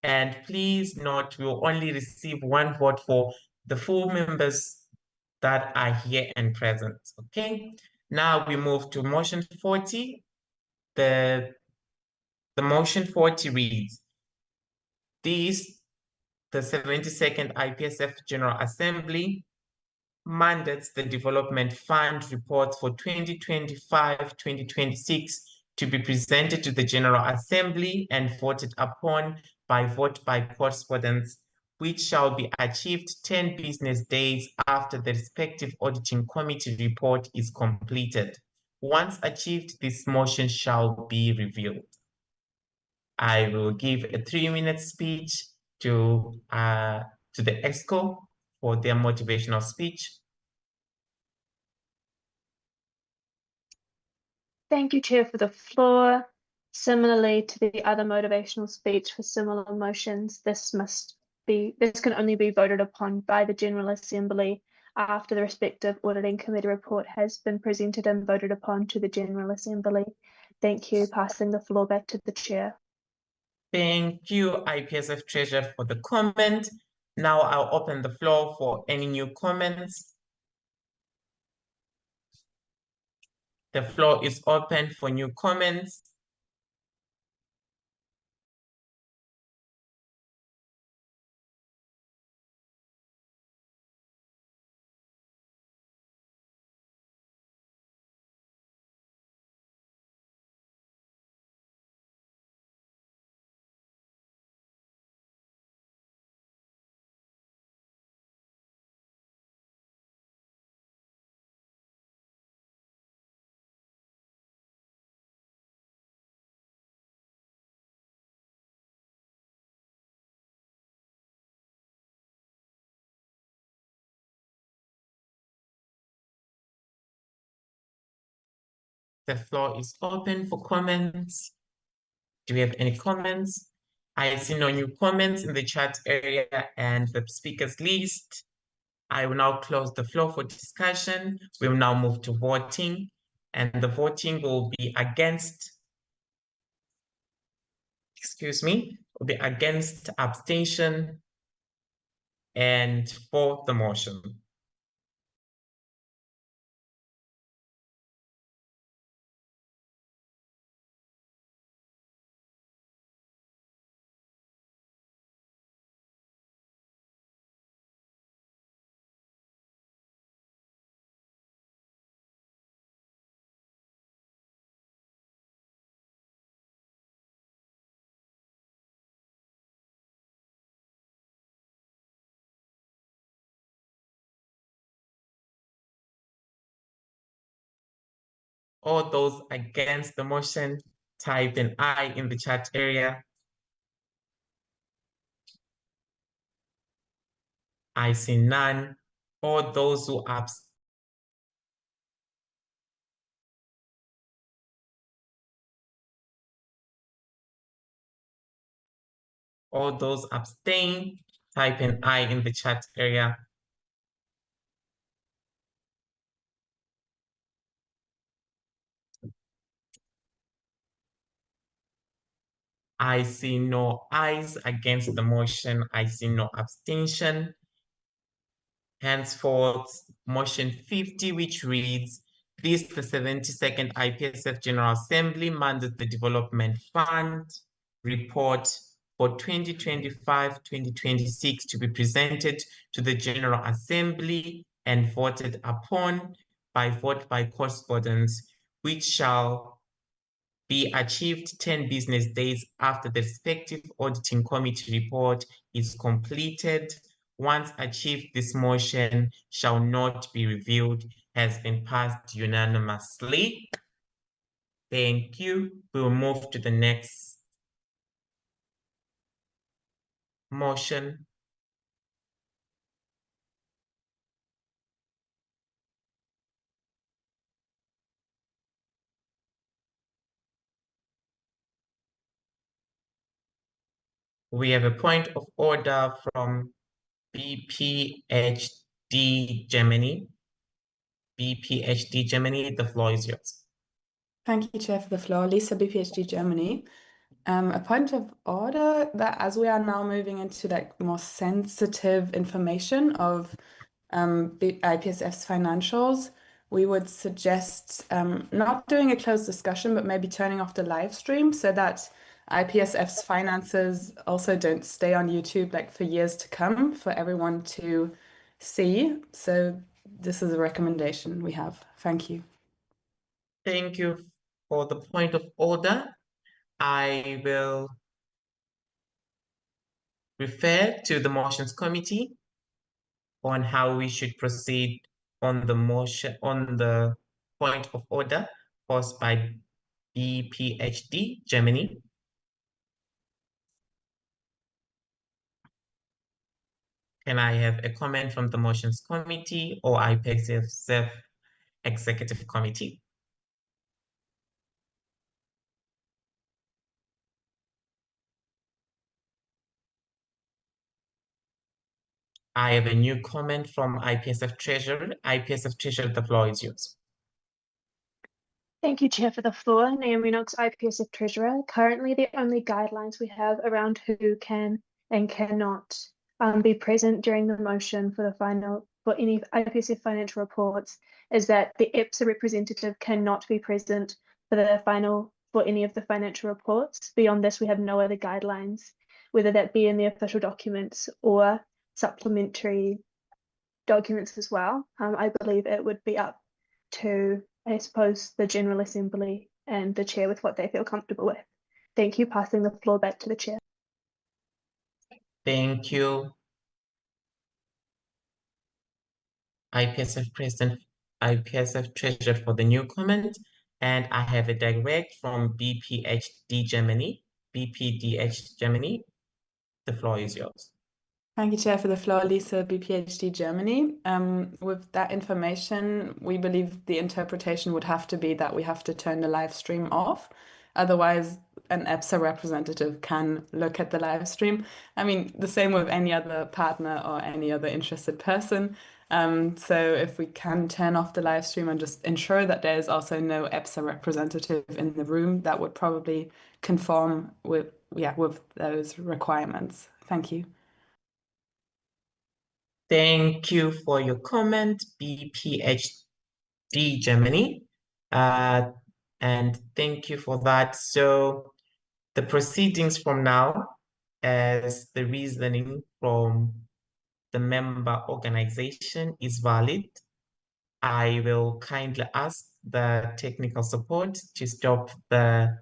And please note, we'll only receive 1 vote for the full members that are here and present, okay? Now we move to motion 40, the The motion 40 reads, this, the 72nd IPSF General Assembly mandates the Development Fund report for 2025-2026 to be presented to the General Assembly and voted upon by vote by correspondence, which shall be achieved 10 business days after the respective auditing committee report is completed. Once achieved, this motion shall be reviewed. I will give a 3-minute speech to the EXCO for their motivational speech. Thank you, Chair, for the floor. Similarly to the other motivational speech for similar motions, this can only be voted upon by the General Assembly after the respective auditing committee report has been presented and voted upon to the General Assembly. Thank you. Passing the floor back to the Chair. Thank you, IPSF Treasurer, for the comment. Now I'll open the floor for any new comments. The floor is open for new comments. The floor is open for comments. Do we have any comments? I see no new comments in the chat area and the speakers list. I will now close the floor for discussion. We will now move to voting, and the voting will be against, will be against, abstention, and for the motion. All those against the motion, type an I in the chat area. I see none. All those who abstain. All those abstain, type an I in the chat area. I see no ayes against the motion. I see no abstention. Henceforth, motion 50, which reads, this, the 72nd IPSF General Assembly mandates the Development Fund report for 2025-2026 to be presented to the General Assembly and voted upon by vote by correspondence, which shall be achieved 10 business days after the respective auditing committee report is completed. Once achieved, this motion shall not be reviewed, has been passed unanimously. Thank you. We will move to the next motion. We have a point of order from BPHD Germany. BPHD Germany, the floor is yours. Thank you, Chair, for the floor. Lisa, BPHD Germany. A point of order that as we are now moving into like more sensitive information of IPSF's financials, we would suggest not doing a closed discussion, but maybe turning off the live stream so that IPSF's finances also don't stay on YouTube like for years to come for everyone to see. So this is a recommendation we have. Thank you. Thank you for the point of order. I will refer to the motions committee on how we should proceed on the motion, on the point of order posed by BPHD Germany. Can I have a comment from the motions committee or IPSF executive committee? I have a new comment from IPSF Treasurer. IPSF Treasurer, the floor is yours. Thank you, Chair, for the floor. Naomi Knox, IPSF Treasurer. Currently, the only guidelines we have around who can and cannot be present during the motion for any IPSF financial reports is that the EPSA representative cannot be present for any of the financial reports. Beyond this, we have no other guidelines, whether that be in the official documents or supplementary documents as well. I believe it would be up to, I suppose, the General Assembly and the Chair with what they feel comfortable with. Thank you. Passing the floor back to the Chair. Thank you. IPSF President, IPSF Treasurer for the new comment. And I have a direct from BPHD Germany, BPDH Germany. The floor is yours. Thank you, Chair, for the floor. Lisa, BPHD Germany. With that information, we believe the interpretation would have to be that we have to turn the live stream off. Otherwise, an EPSA representative can look at the live stream. I mean, the same with any other partner or any other interested person. So if we can turn off the live stream and just ensure that there is also no EPSA representative in the room, that would probably conform with those requirements. Thank you. Thank you for your comment, BPHD Germany. And thank you for that. So the proceedings from now, as the reasoning from the member organization is valid, I will kindly ask the technical support to stop the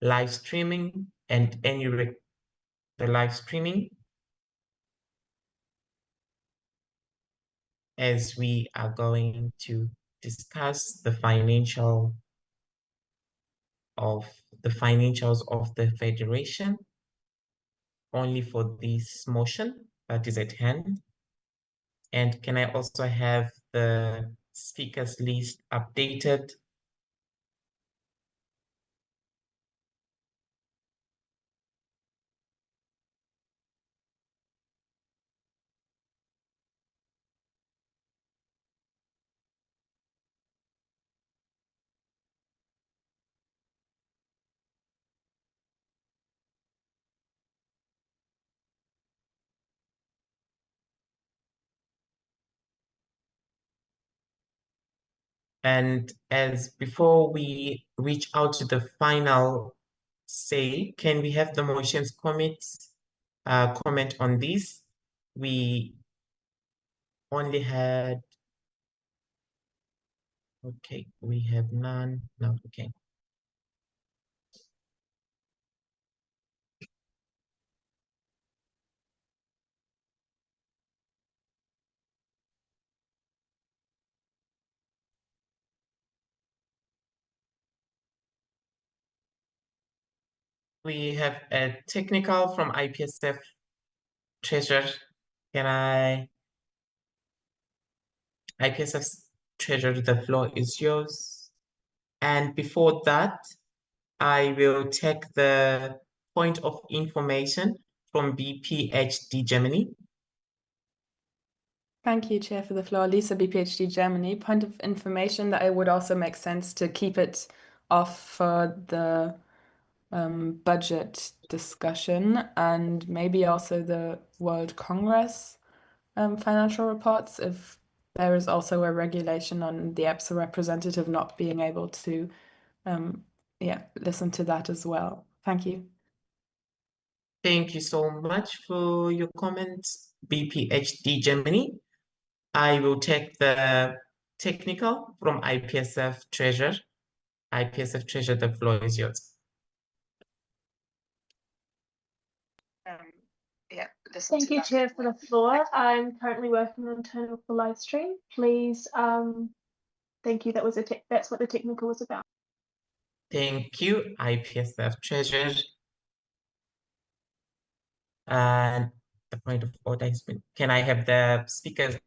live streaming and the live streaming as we are going to discuss the financials of the Federation only for this motion that is at hand. And can I also have the speakers list updated? And as before we reach out to the final say, can we have the motions comment on this? We only had, okay, we have none, no, okay. We have a technical from IPSF Treasurer. IPSF Treasurer, the floor is yours. And before that, I will take the point of information from BPHD Germany. Thank you, Chair, for the floor. Lisa, BPHD Germany. Point of information that it would also make sense to keep it off for the budget discussion and maybe also the World Congress financial reports, if there is also a regulation on the EPSA representative not being able to listen to that as well. Thank you. Thank you so much for your comments, BPHD Germany. I will take the technical from IPSF Treasurer. IPSF Treasurer, the floor is yours. Thank you, Chair, for the floor. I'm currently working on turn off the live stream. Please, thank you. That's what the technical was about. Thank you, IPSF Treasurer. And the point of order has been, can I have the speakers